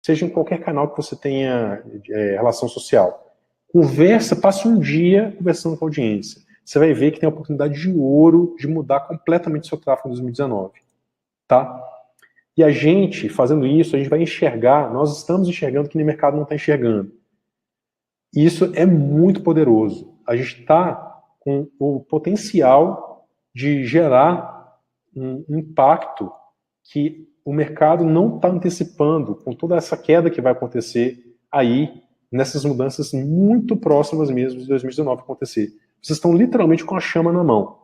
seja em qualquer canal que você tenha relação social. Conversa, passe um dia conversando com a audiência. Você vai ver que tem a oportunidade de ouro de mudar completamente o seu tráfego em 2019. Tá? E a gente, fazendo isso, a gente vai enxergar, nós estamos enxergando que o mercado não está enxergando. E isso é muito poderoso. A gente está com o potencial de gerar um impacto que o mercado não está antecipando, com toda essa queda que vai acontecer aí, nessas mudanças muito próximas mesmo de 2019 acontecer. Vocês estão literalmente com a chama na mão.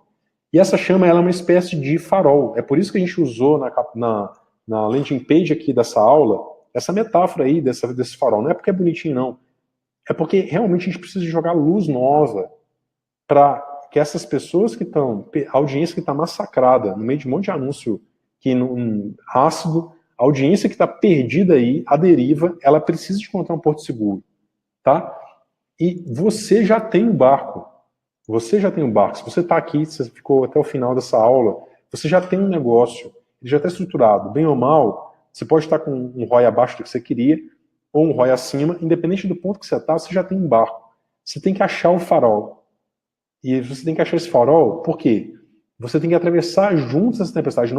E essa chama ela é uma espécie de farol. É por isso que a gente usou na landing page aqui dessa aula, essa metáfora aí desse farol. Não é porque é bonitinho, não. É porque realmente a gente precisa de jogar luz nova para que essas pessoas que estão, a audiência que está massacrada no meio de um monte de anúncio ácido, a audiência que está perdida aí, a deriva, ela precisa de encontrar um porto seguro, tá? E você já tem um barco. Você já tem um barco. Se você está aqui, você ficou até o final dessa aula, você já tem um negócio, ele já está estruturado. Bem ou mal, você pode estar com um ROI abaixo do que você queria, ou um ROI acima, independente do ponto que você está, você já tem um barco. Você tem que achar o farol. E você tem que achar esse farol, por quê? Você tem que atravessar juntos essa tempestade.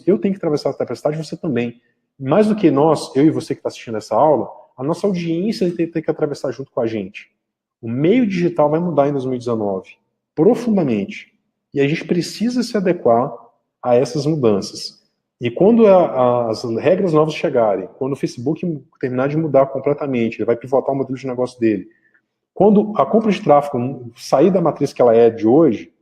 Eu tenho que atravessar essa tempestade, você também. Mais do que nós, eu e você que está assistindo essa aula, a nossa audiência tem que atravessar junto com a gente. O meio digital vai mudar em 2019, profundamente. E a gente precisa se adequar a essas mudanças. E quando as regras novas chegarem, quando o Facebook terminar de mudar completamente, ele vai pivotar o modelo de negócio dele, quando a compra de tráfego sair da matriz que ela é de hoje,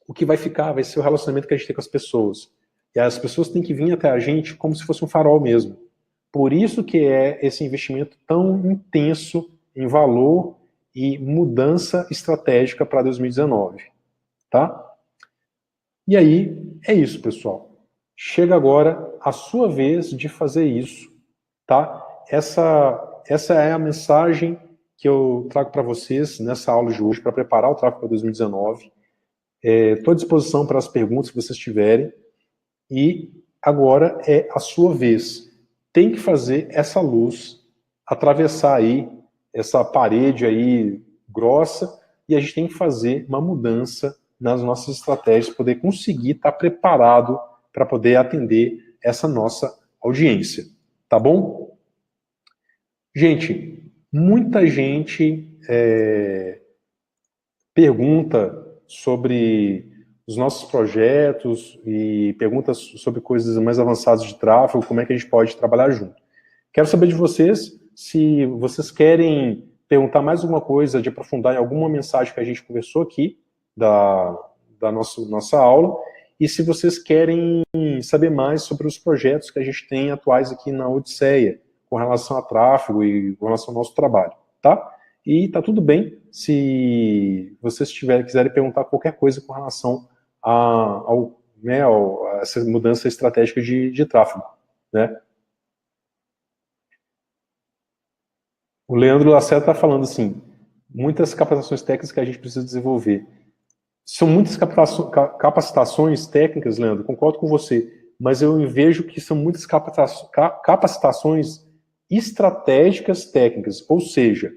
o que vai ficar vai ser o relacionamento que a gente tem com as pessoas. E as pessoas têm que vir até a gente como se fosse um farol mesmo. Por isso que é esse investimento tão intenso em valor e mudança estratégica para 2019. Tá? E aí, é isso, pessoal. Chega agora a sua vez de fazer isso. Tá? Essa é a mensagem que eu trago para vocês nessa aula de hoje, para preparar o tráfego para 2019. Estou à disposição para as perguntas que vocês tiverem. E agora é a sua vez. Tem que fazer essa luz atravessar aí essa parede aí grossa, e a gente tem que fazer uma mudança nas nossas estratégias, poder conseguir estar preparado para poder atender essa nossa audiência. Tá bom? Gente, muita gente pergunta sobre os nossos projetos e perguntas sobre coisas mais avançadas de tráfego, como é que a gente pode trabalhar junto. Quero saber de vocês se vocês querem perguntar mais alguma coisa, de aprofundar em alguma mensagem que a gente conversou aqui da nossa aula, e se vocês querem saber mais sobre os projetos que a gente tem atuais aqui na Odisseia, com relação a tráfego e com relação ao nosso trabalho, tá? E tá tudo bem se vocês quiserem perguntar qualquer coisa com relação a essa mudança estratégica de tráfego, né? O Leandro Lacerda está falando assim, muitas capacitações técnicas que a gente precisa desenvolver. São muitas capacitações técnicas, Leandro, concordo com você, mas eu vejo que são muitas capacitações estratégicas técnicas, ou seja,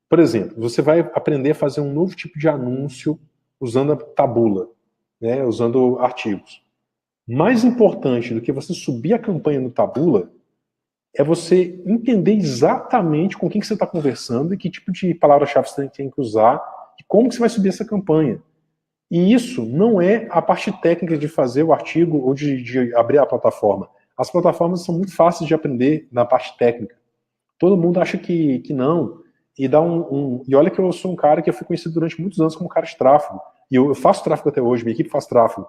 por exemplo, você vai aprender a fazer um novo tipo de anúncio usando a tabula, né, usando artigos. Mais importante do que você subir a campanha no tabula é você entender exatamente com quem que você está conversando e que tipo de palavra-chave você tem que usar e como que você vai subir essa campanha. E isso não é a parte técnica de fazer o artigo ou de abrir a plataforma. As plataformas são muito fáceis de aprender na parte técnica. Todo mundo acha que não. E olha que eu sou um cara que eu fui conhecido durante muitos anos como cara de tráfego. E eu faço tráfego até hoje, minha equipe faz tráfego.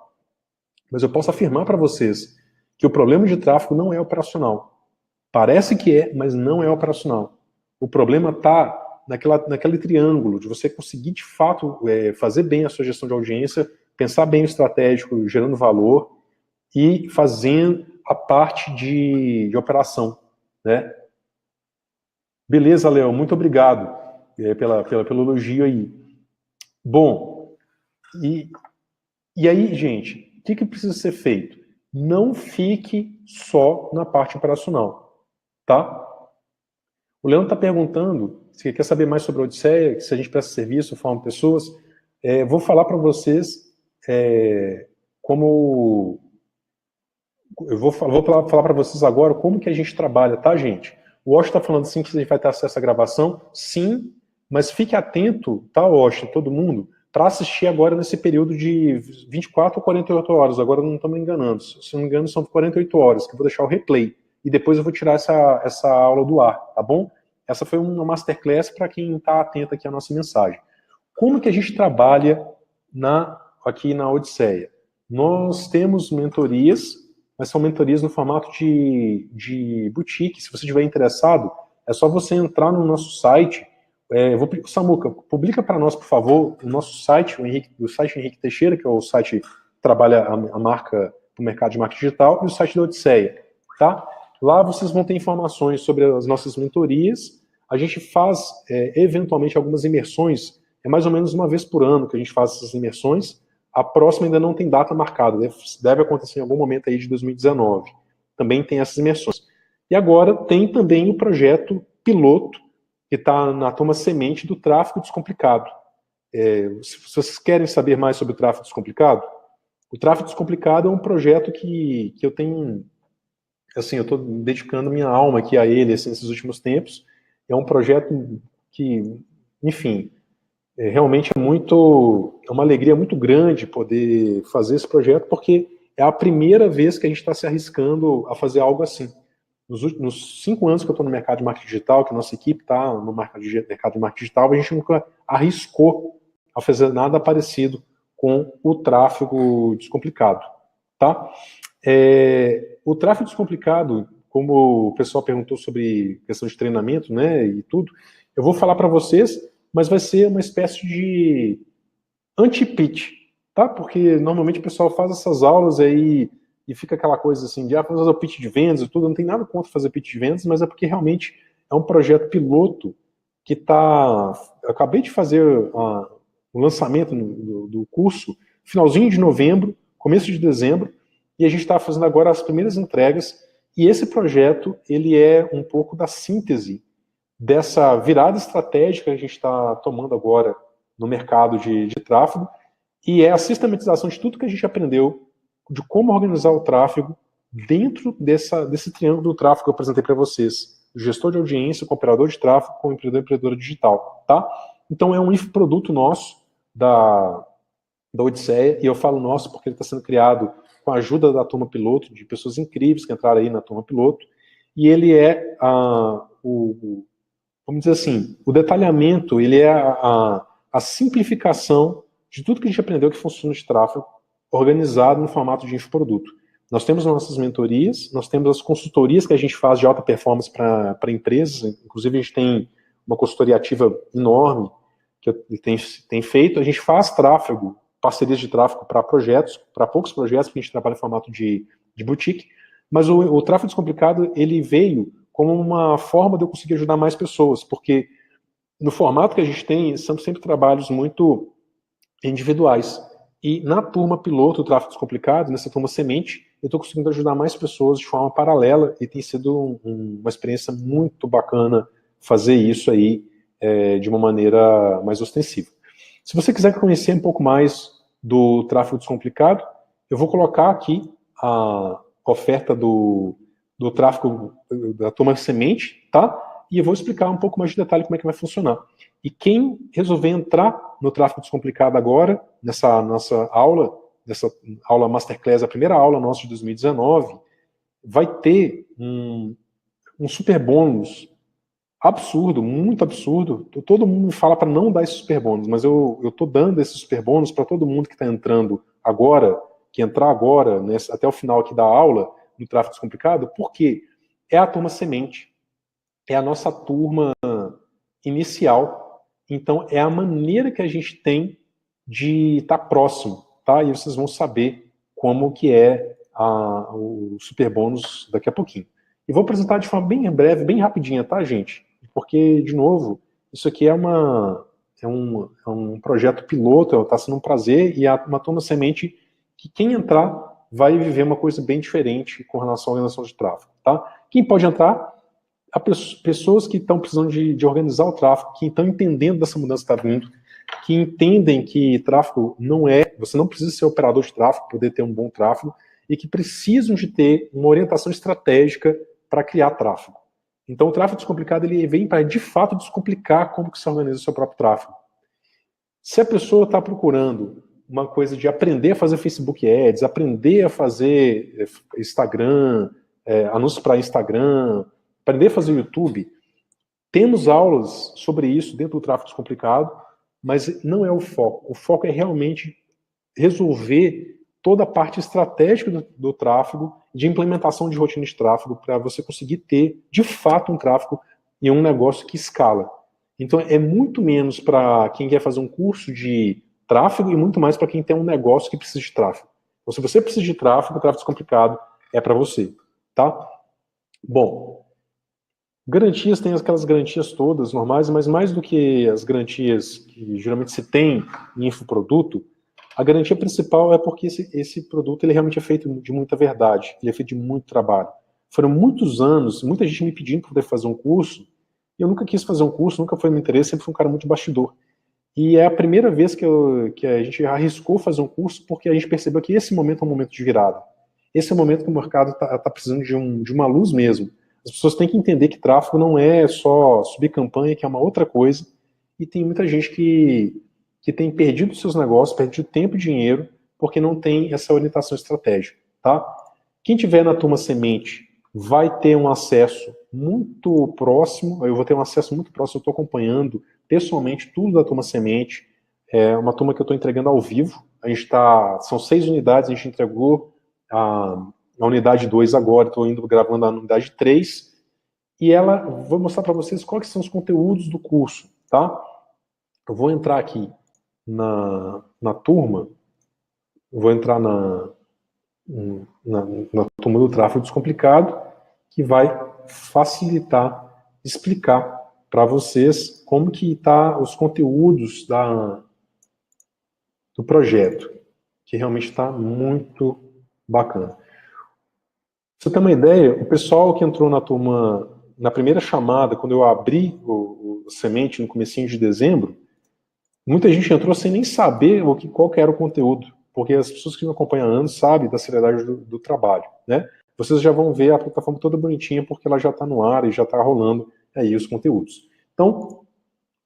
Mas eu posso afirmar para vocês que o problema de tráfego não é operacional. Parece que é, mas não é operacional. O problema está naquele triângulo de você conseguir, de fato, fazer bem a sua gestão de audiência, pensar bem o estratégico, gerando valor e fazendo a parte de operação, né? Beleza, Léo, muito obrigado pelo elogio aí. Bom, e aí, gente, o que precisa ser feito? Não fique só na parte operacional. Tá? O Leandro está perguntando se quer saber mais sobre a Odisseia, se a gente presta serviço, forma pessoas. Vou falar para vocês como... Eu vou falar para vocês agora como que a gente trabalha, tá, gente? O Washington está falando sim que a gente vai ter acesso à gravação. Sim, mas fique atento, tá, Washington, todo mundo, para assistir agora nesse período de 24 ou 48 horas. Agora não estamos enganando. Se não me engano, são 48 horas, que eu vou deixar o replay. E depois eu vou tirar essa aula do ar, tá bom? Essa foi uma masterclass para quem está atento aqui à nossa mensagem. Como que a gente trabalha aqui na Odisseia? Nós temos mentorias, mas são mentorias no formato de boutique. Se você estiver interessado, é só você entrar no nosso site. Samuca, publica para nós, por favor, o nosso site, o site Henrique Teixeira, que é o site que trabalha a marca para o mercado de marketing digital, e o site da Odisseia, tá? Lá vocês vão ter informações sobre as nossas mentorias. A gente faz, eventualmente, algumas imersões. É mais ou menos uma vez por ano que a gente faz essas imersões. A próxima ainda não tem data marcada. Deve acontecer em algum momento aí de 2019. Também tem essas imersões. E agora tem também o projeto piloto, que está na turma semente do tráfego descomplicado. Se vocês querem saber mais sobre o tráfego descomplicado, o tráfego descomplicado é um projeto que eu tenho... Assim, eu estou dedicando minha alma aqui a ele assim, nesses últimos tempos. É um projeto que, enfim, realmente é uma alegria muito grande poder fazer esse projeto, porque é a primeira vez que a gente está se arriscando a fazer algo assim. Nos 5 anos que eu estou no mercado de marketing digital, que a nossa equipe está no mercado de marketing digital, a gente nunca arriscou a fazer nada parecido com o tráfego descomplicado, tá? O tráfego descomplicado, como o pessoal perguntou sobre questão de treinamento, né, e tudo, eu vou falar para vocês, mas vai ser uma espécie de anti-pitch, tá? Porque normalmente o pessoal faz essas aulas aí e fica aquela coisa assim de fazer o pitch de vendas e tudo, não tem nada contra fazer pitch de vendas, mas é porque realmente é um projeto piloto que está... Acabei de fazer o lançamento do curso, finalzinho de novembro, começo de dezembro, e a gente está fazendo agora as primeiras entregas, e esse projeto, ele é um pouco da síntese dessa virada estratégica que a gente está tomando agora no mercado de tráfego, e é a sistematização de tudo que a gente aprendeu de como organizar o tráfego dentro desse triângulo do tráfego que eu apresentei para vocês. O gestor de audiência, com o operador de tráfego, com o empreendedor e empreendedora digital. Tá? Então é um infoproduto nosso da Odisseia, e eu falo nosso porque ele está sendo criado com a ajuda da turma piloto, de pessoas incríveis que entraram aí na turma piloto, e ele é vamos dizer assim, o detalhamento, ele é a simplificação de tudo que a gente aprendeu que funciona de tráfego, organizado no formato de infoproduto. Nós temos nossas mentorias, nós temos as consultorias que a gente faz de alta performance para empresas, inclusive a gente tem uma consultoria ativa enorme que tem feito, a gente faz tráfego, parcerias de tráfego para projetos, para poucos projetos, porque a gente trabalha em formato de boutique, mas o tráfego descomplicado, ele veio como uma forma de eu conseguir ajudar mais pessoas, porque no formato que a gente tem, são sempre trabalhos muito individuais. E na turma piloto do tráfego descomplicado, nessa turma semente, eu estou conseguindo ajudar mais pessoas de forma paralela, e tem sido uma experiência muito bacana fazer isso aí de uma maneira mais ostensiva. Se você quiser conhecer um pouco mais do tráfego descomplicado, eu vou colocar aqui a oferta do tráfego da turma semente, tá? E eu vou explicar um pouco mais de detalhe como é que vai funcionar. E quem resolver entrar no tráfego descomplicado agora, nessa nossa aula Masterclass, a primeira aula nossa de 2019, vai ter um super bônus absurdo, muito absurdo. Todo mundo me fala para não dar esse super bônus, mas eu estou dando esse super bônus para todo mundo que está entrando agora, que entrar agora, até o final aqui da aula, no tráfego descomplicado, porque é a turma semente, é a nossa turma inicial, então é a maneira que a gente tem de estar próximo, tá? E vocês vão saber como que é o super bônus daqui a pouquinho. E vou apresentar de forma bem breve, bem rapidinha, tá, gente? Porque, de novo, isso aqui é um projeto piloto, está sendo um prazer, e é uma turma semente que quem entrar vai viver uma coisa bem diferente com relação à organização de tráfego, tá? Quem pode entrar? Pessoas que estão precisando de organizar o tráfego, que estão entendendo dessa mudança que está vindo, que entendem que tráfego não é... Você não precisa ser operador de tráfego para poder ter um bom tráfego, e que precisam de ter uma orientação estratégica para criar tráfego. Então o tráfego descomplicado, ele vem para, de fato, descomplicar como que se organiza o seu próprio tráfego. Se a pessoa está procurando uma coisa de aprender a fazer Facebook Ads, aprender a fazer Instagram, anúncios para Instagram, aprender a fazer YouTube, temos aulas sobre isso dentro do tráfego descomplicado, mas não é o foco. O foco é realmente resolver toda a parte estratégica do tráfego, de implementação de rotina de tráfego, para você conseguir ter, de fato, um tráfego e um negócio que escala. Então, é muito menos para quem quer fazer um curso de tráfego e muito mais para quem tem um negócio que precisa de tráfego. Então, se você precisa de tráfego, o tráfego descomplicado é para você, tá? Bom, garantias, tem aquelas garantias todas normais, mas mais do que as garantias que geralmente se tem em infoproduto, a garantia principal é porque esse produto ele realmente é feito de muita verdade, ele é feito de muito trabalho. Foram muitos anos, muita gente me pedindo para poder fazer um curso, e eu nunca quis fazer um curso, nunca foi meu interesse, sempre fui um cara muito de bastidor. E é a primeira vez que a gente arriscou fazer um curso, porque a gente percebeu que esse momento é um momento de virada. Esse é o momento que o mercado está precisando de uma luz mesmo. As pessoas têm que entender que tráfego não é só subir campanha, que é uma outra coisa, e tem muita gente que tem perdido seus negócios, perdido tempo e dinheiro, porque não tem essa orientação estratégica, tá? Quem tiver na turma semente vai ter um acesso muito próximo, eu vou ter um acesso muito próximo, eu estou acompanhando pessoalmente tudo da turma semente, é uma turma que eu estou entregando ao vivo, são 6 unidades, a gente entregou a unidade 2 agora, estou indo gravando a unidade 3, e vou mostrar para vocês quais são os conteúdos do curso, tá? Eu vou entrar aqui na turma, vou entrar na turma do tráfego descomplicado, que vai facilitar, explicar para vocês como que tá os conteúdos do projeto, que realmente está muito bacana. Pra você ter uma ideia, o pessoal que entrou na turma, na primeira chamada, quando eu abri o semente no comecinho de dezembro, muita gente entrou sem nem saber qual que era o conteúdo, porque as pessoas que me acompanham há anos sabem da seriedade do trabalho, né? Vocês já vão ver a plataforma toda bonitinha, porque ela já está no ar e já está rolando aí os conteúdos. Então,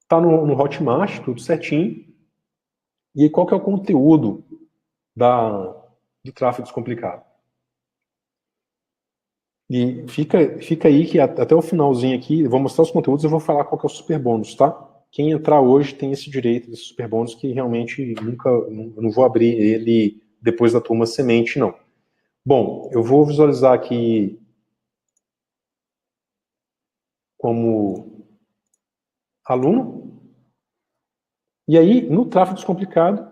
está no Hotmart, tudo certinho. E qual que é o conteúdo do tráfego descomplicado? E fica aí que até o finalzinho aqui, eu vou mostrar os conteúdos e eu vou falar qual que é o super bônus, tá? Quem entrar hoje tem esse direito desse super bônus que realmente não vou abrir ele depois da turma semente, não. Bom, eu vou visualizar aqui como aluno. E aí, no tráfego descomplicado,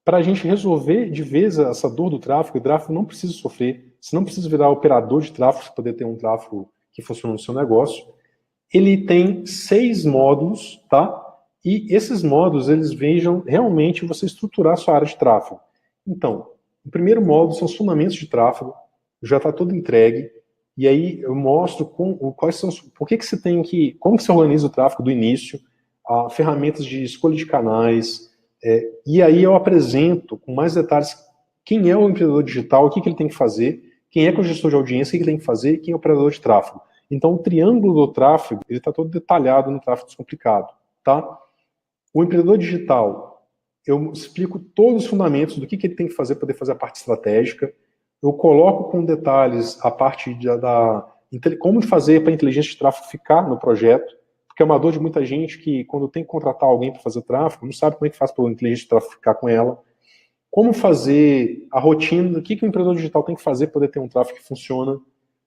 para a gente resolver de vez essa dor do tráfego, o tráfego não precisa sofrer, você não precisa virar operador de tráfego para poder ter um tráfego que funcione no seu negócio. Ele tem 6 módulos, tá? E esses módulos, eles vejam realmente você estruturar a sua área de tráfego. Então, o primeiro módulo são os fundamentos de tráfego, já está todo entregue, e aí eu mostro quais são, por que você tem que, como que você organiza o tráfego do início, ferramentas de escolha de canais, e aí eu apresento com mais detalhes quem é o empreendedor digital, o que ele tem que fazer, quem é o gestor de audiência, o que ele tem que fazer, quem é o operador de tráfego. Então, o triângulo do tráfego, ele está todo detalhado no tráfego descomplicado, tá? O empreendedor digital, eu explico todos os fundamentos do que ele tem que fazer para poder fazer a parte estratégica, eu coloco com detalhes a parte como fazer para a inteligência de tráfego ficar no projeto, porque é uma dor de muita gente que, quando tem que contratar alguém para fazer tráfego, não sabe como é que faz para a inteligência de tráfego ficar com ela. Como fazer a rotina, o que o empreendedor digital tem que fazer para poder ter um tráfego que funciona.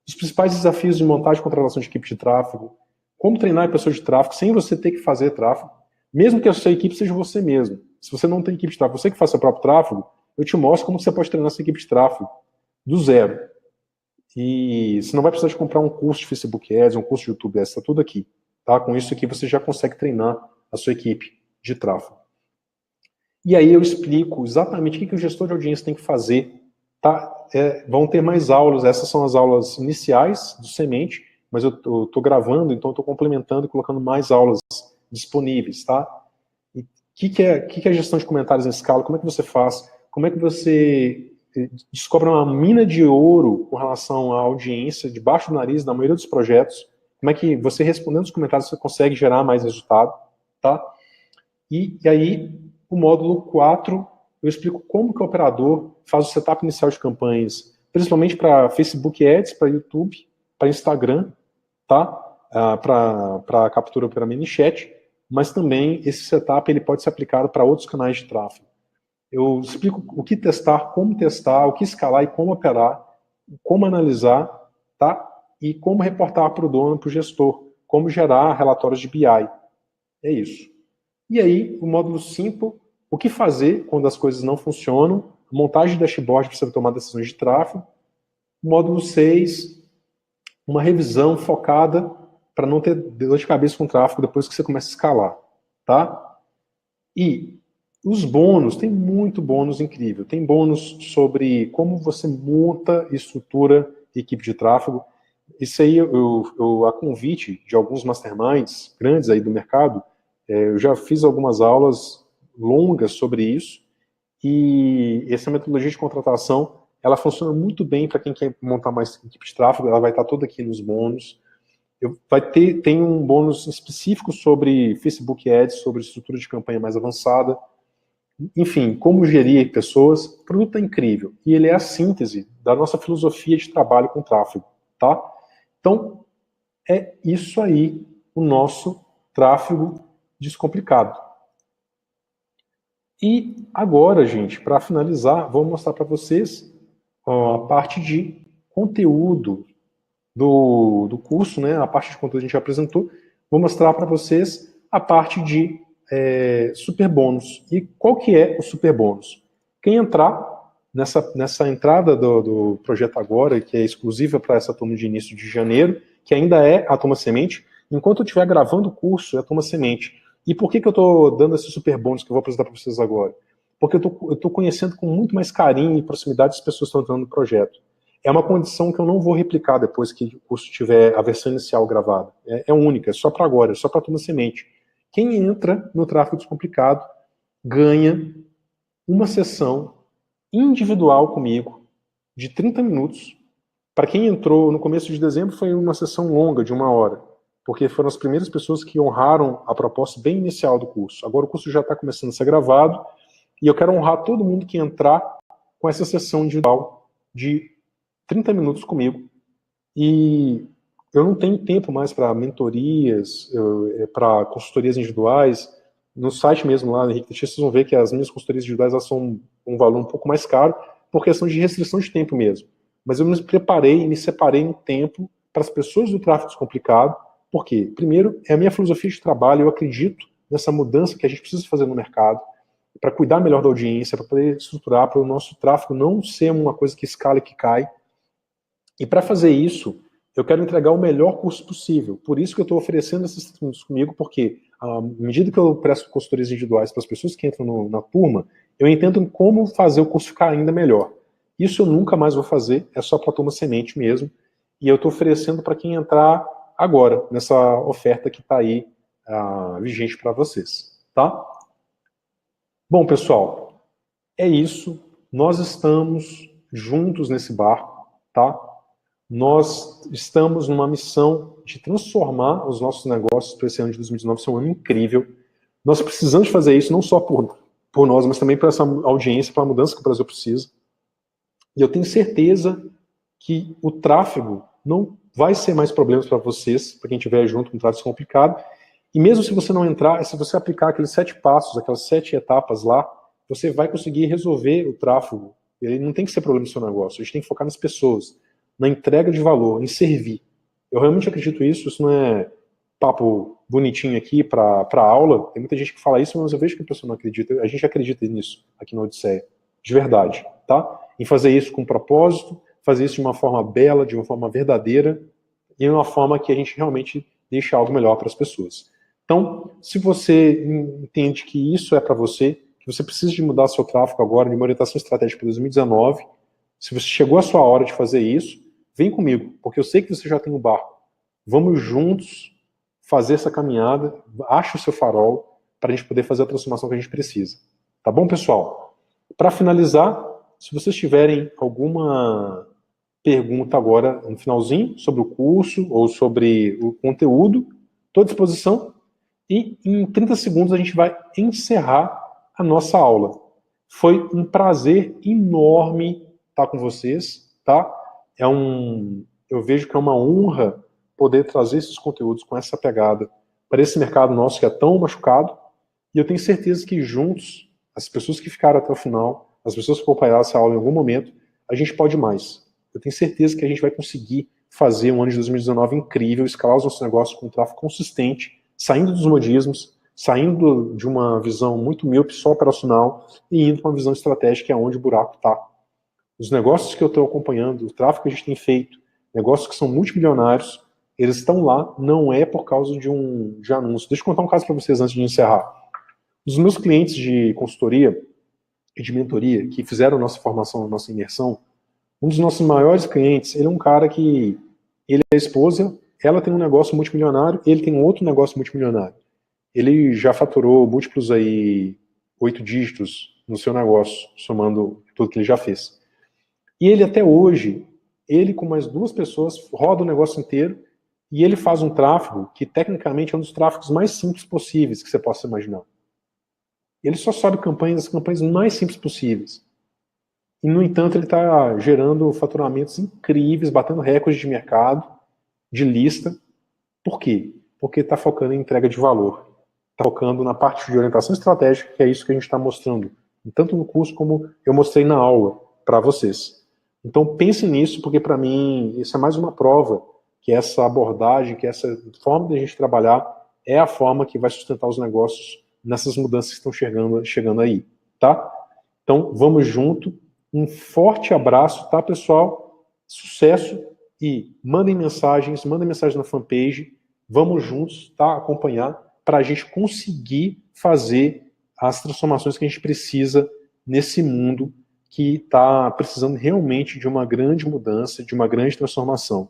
Os principais desafios de montagem e contratação de equipe de tráfego. Como treinar pessoas de tráfego sem você ter que fazer tráfego. Mesmo que a sua equipe seja você mesmo. Se você não tem equipe de tráfego, você que faz seu próprio tráfego, eu te mostro como você pode treinar sua equipe de tráfego do zero. E você não vai precisar de comprar um curso de Facebook Ads, um curso de YouTube Ads, está tudo aqui. Tá? Com isso aqui você já consegue treinar a sua equipe de tráfego. E aí eu explico exatamente o que o gestor de audiência tem que fazer. Tá? Vão ter mais aulas, essas são as aulas iniciais do Semente, mas eu estou gravando, então estou complementando e colocando mais aulas disponíveis. Tá? E o que é gestão de comentários em escala? Como é que você faz? Como é que você descobre uma mina de ouro com relação à audiência debaixo do nariz na maioria dos projetos? Como é que você, respondendo os comentários, você consegue gerar mais resultado? Tá? E aí, o módulo 4, eu explico como que o operador faz o setup inicial de campanhas, principalmente para Facebook Ads, para YouTube, para Instagram, tá? Para captura para ManyChat, mas também esse setup ele pode ser aplicado para outros canais de tráfego. Eu explico o que testar, o que escalar e como operar, como analisar, tá? E como reportar para o dono, para o gestor, como gerar relatórios de BI. É isso. E aí, o módulo 5, o que fazer quando as coisas não funcionam, montagem de dashboard para você tomar decisões de tráfego. O módulo 6, uma revisão focada para não ter dor de cabeça com o tráfego depois que você começa a escalar. Tá? E os bônus, tem muito bônus incrível. Tem bônus sobre como você monta e estrutura equipe de tráfego. Isso aí, a convite de alguns masterminds grandes aí do mercado, eu já fiz algumas aulas longas sobre isso, e essa metodologia de contratação, ela funciona muito bem para quem quer montar mais equipe de tráfego, ela vai estar toda aqui nos bônus. Tem um bônus específico sobre Facebook Ads, sobre estrutura de campanha mais avançada, enfim, como gerir pessoas. O produto é incrível, e ele é a síntese da nossa filosofia de trabalho com tráfego, tá? Então, é isso aí, o nosso tráfego descomplicado. E agora, gente, para finalizar, vou mostrar para vocês a parte de conteúdo do curso, né? A parte de conteúdo a gente já apresentou. Vou mostrar para vocês a parte de super bônus. E qual que é o super bônus? Quem entrar nessa entrada do projeto agora, que é exclusiva para essa turma de início de janeiro, que ainda é a turma semente, enquanto eu estiver gravando o curso, é a turma semente. E por que eu estou dando esse super bônus que eu vou apresentar para vocês agora? Porque eu estou conhecendo com muito mais carinho e proximidade as pessoas que estão entrando no projeto. É uma condição que eu não vou replicar depois que o curso tiver a versão inicial gravada. É única, é só para agora, é só para a turma semente. Quem entra no Tráfego Descomplicado ganha uma sessão individual comigo de 30 minutos. Para quem entrou no começo de dezembro, foi uma sessão longa, de 1 hora, porque foram as primeiras pessoas que honraram a proposta bem inicial do curso. Agora o curso já está começando a ser gravado, e eu quero honrar todo mundo que entrar com essa sessão individual de 30 minutos comigo. E eu não tenho tempo mais para mentorias, para consultorias individuais. No site mesmo lá, Henrique Teixeira, vocês vão ver que as minhas consultorias individuais elas são um valor um pouco mais caro, por questão de restrição de tempo mesmo. Mas eu me preparei e me separei um tempo para as pessoas do Tráfego Descomplicado. Por quê? Primeiro, é a minha filosofia de trabalho, eu acredito nessa mudança que a gente precisa fazer no mercado, para cuidar melhor da audiência, para poder estruturar, para o nosso tráfego não ser uma coisa que escala e que cai. E para fazer isso, eu quero entregar o melhor curso possível. Por isso que eu estou oferecendo esses 30 minutos comigo, porque à medida que eu presto consultorias individuais para as pessoas que entram na turma, eu entendo como fazer o curso ficar ainda melhor. Isso eu nunca mais vou fazer, é só para a turma semente mesmo. E eu estou oferecendo para quem entrar agora, nessa oferta que está aí vigente para vocês. Tá? Bom, pessoal, é isso. Nós estamos juntos nesse barco, tá? Nós estamos numa missão de transformar os nossos negócios para esse ano de 2019 ser um ano incrível. Nós precisamos fazer isso não só por nós, mas também para essa audiência, para a mudança que o Brasil precisa. E eu tenho certeza que o tráfego não vai ser mais problemas para vocês, para quem estiver junto com o tráfego complicado. E mesmo se você não entrar, se você aplicar aqueles 7 passos, aquelas 7 etapas lá, você vai conseguir resolver o tráfego. Ele não tem que ser problema do seu negócio, a gente tem que focar nas pessoas, na entrega de valor, em servir. Eu realmente acredito isso não é papo bonitinho aqui para aula. Tem muita gente que fala isso, mas eu vejo que a pessoa não acredita. A gente acredita nisso aqui na Odisseia, de verdade, tá? Em fazer isso com propósito, fazer isso de uma forma bela, de uma forma verdadeira, e de uma forma que a gente realmente deixe algo melhor para as pessoas. Então, se você entende que isso é para você, que você precisa de mudar seu tráfego agora, de uma orientação estratégica para 2019, se você chegou a sua hora de fazer isso, vem comigo, porque eu sei que você já tem um barco. Vamos juntos fazer essa caminhada, ache o seu farol, para a gente poder fazer a transformação que a gente precisa. Tá bom, pessoal? Para finalizar, se vocês tiverem alguma pergunta agora no finalzinho, sobre o curso ou sobre o conteúdo, estou à disposição. E em 30 segundos a gente vai encerrar a nossa aula. Foi um prazer enorme estar com vocês, tá? Eu vejo que é uma honra poder trazer esses conteúdos com essa pegada para esse mercado nosso que é tão machucado, e eu tenho certeza que juntos, as pessoas que ficaram até o final, as pessoas que acompanharam essa aula em algum momento, a gente pode mais. Eu tenho certeza que a gente vai conseguir fazer um ano de 2019 incrível, escalar os nossos negócios com um tráfego consistente, saindo dos modismos, saindo de uma visão muito míope, só operacional, e indo para uma visão estratégica, que é onde o buraco está. Os negócios que eu estou acompanhando, o tráfego que a gente tem feito, negócios que são multimilionários, eles estão lá, não é por causa de anúncio. Deixa eu contar um caso para vocês antes de encerrar. Os meus clientes de consultoria e de mentoria, que fizeram nossa formação, nossa imersão, um dos nossos maiores clientes, ele é um cara que, ele é a esposa, ela tem um negócio multimilionário, ele tem um outro negócio multimilionário. Ele já faturou múltiplos aí, 8 dígitos no seu negócio, somando tudo que ele já fez. E ele até hoje, ele com mais 2 pessoas, roda o negócio inteiro, e ele faz um tráfego que tecnicamente é um dos tráfegos mais simples possíveis que você possa imaginar. Ele só sobe as campanhas mais simples possíveis. E, no entanto, ele está gerando faturamentos incríveis, batendo recordes de mercado, de lista. Por quê? Porque está focando em entrega de valor. Está focando na parte de orientação estratégica, que é isso que a gente está mostrando, tanto no curso como eu mostrei na aula para vocês. Então pense nisso, porque para mim isso é mais uma prova que essa abordagem, que essa forma de a gente trabalhar é a forma que vai sustentar os negócios nessas mudanças que estão chegando aí, tá? Então vamos junto, um forte abraço, tá, pessoal? Sucesso, e mandem mensagens na fanpage, vamos juntos, tá, acompanhar, para a gente conseguir fazer as transformações que a gente precisa nesse mundo que está precisando realmente de uma grande mudança, de uma grande transformação.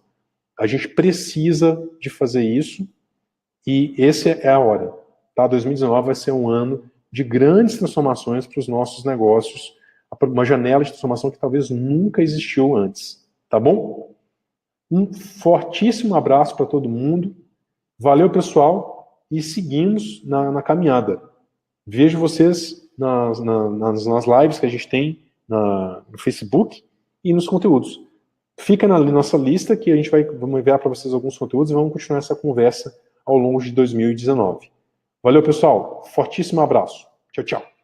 A gente precisa de fazer isso e essa é a hora. Tá? 2019 vai ser um ano de grandes transformações para os nossos negócios, uma janela de transformação que talvez nunca existiu antes. Tá bom? Um fortíssimo abraço para todo mundo. Valeu, pessoal, e seguimos na caminhada. Vejo vocês nas lives que a gente tem no Facebook e nos conteúdos. Fica na nossa lista que a gente vamos enviar para vocês alguns conteúdos e vamos continuar essa conversa ao longo de 2019. Valeu, pessoal. Fortíssimo abraço. Tchau, tchau.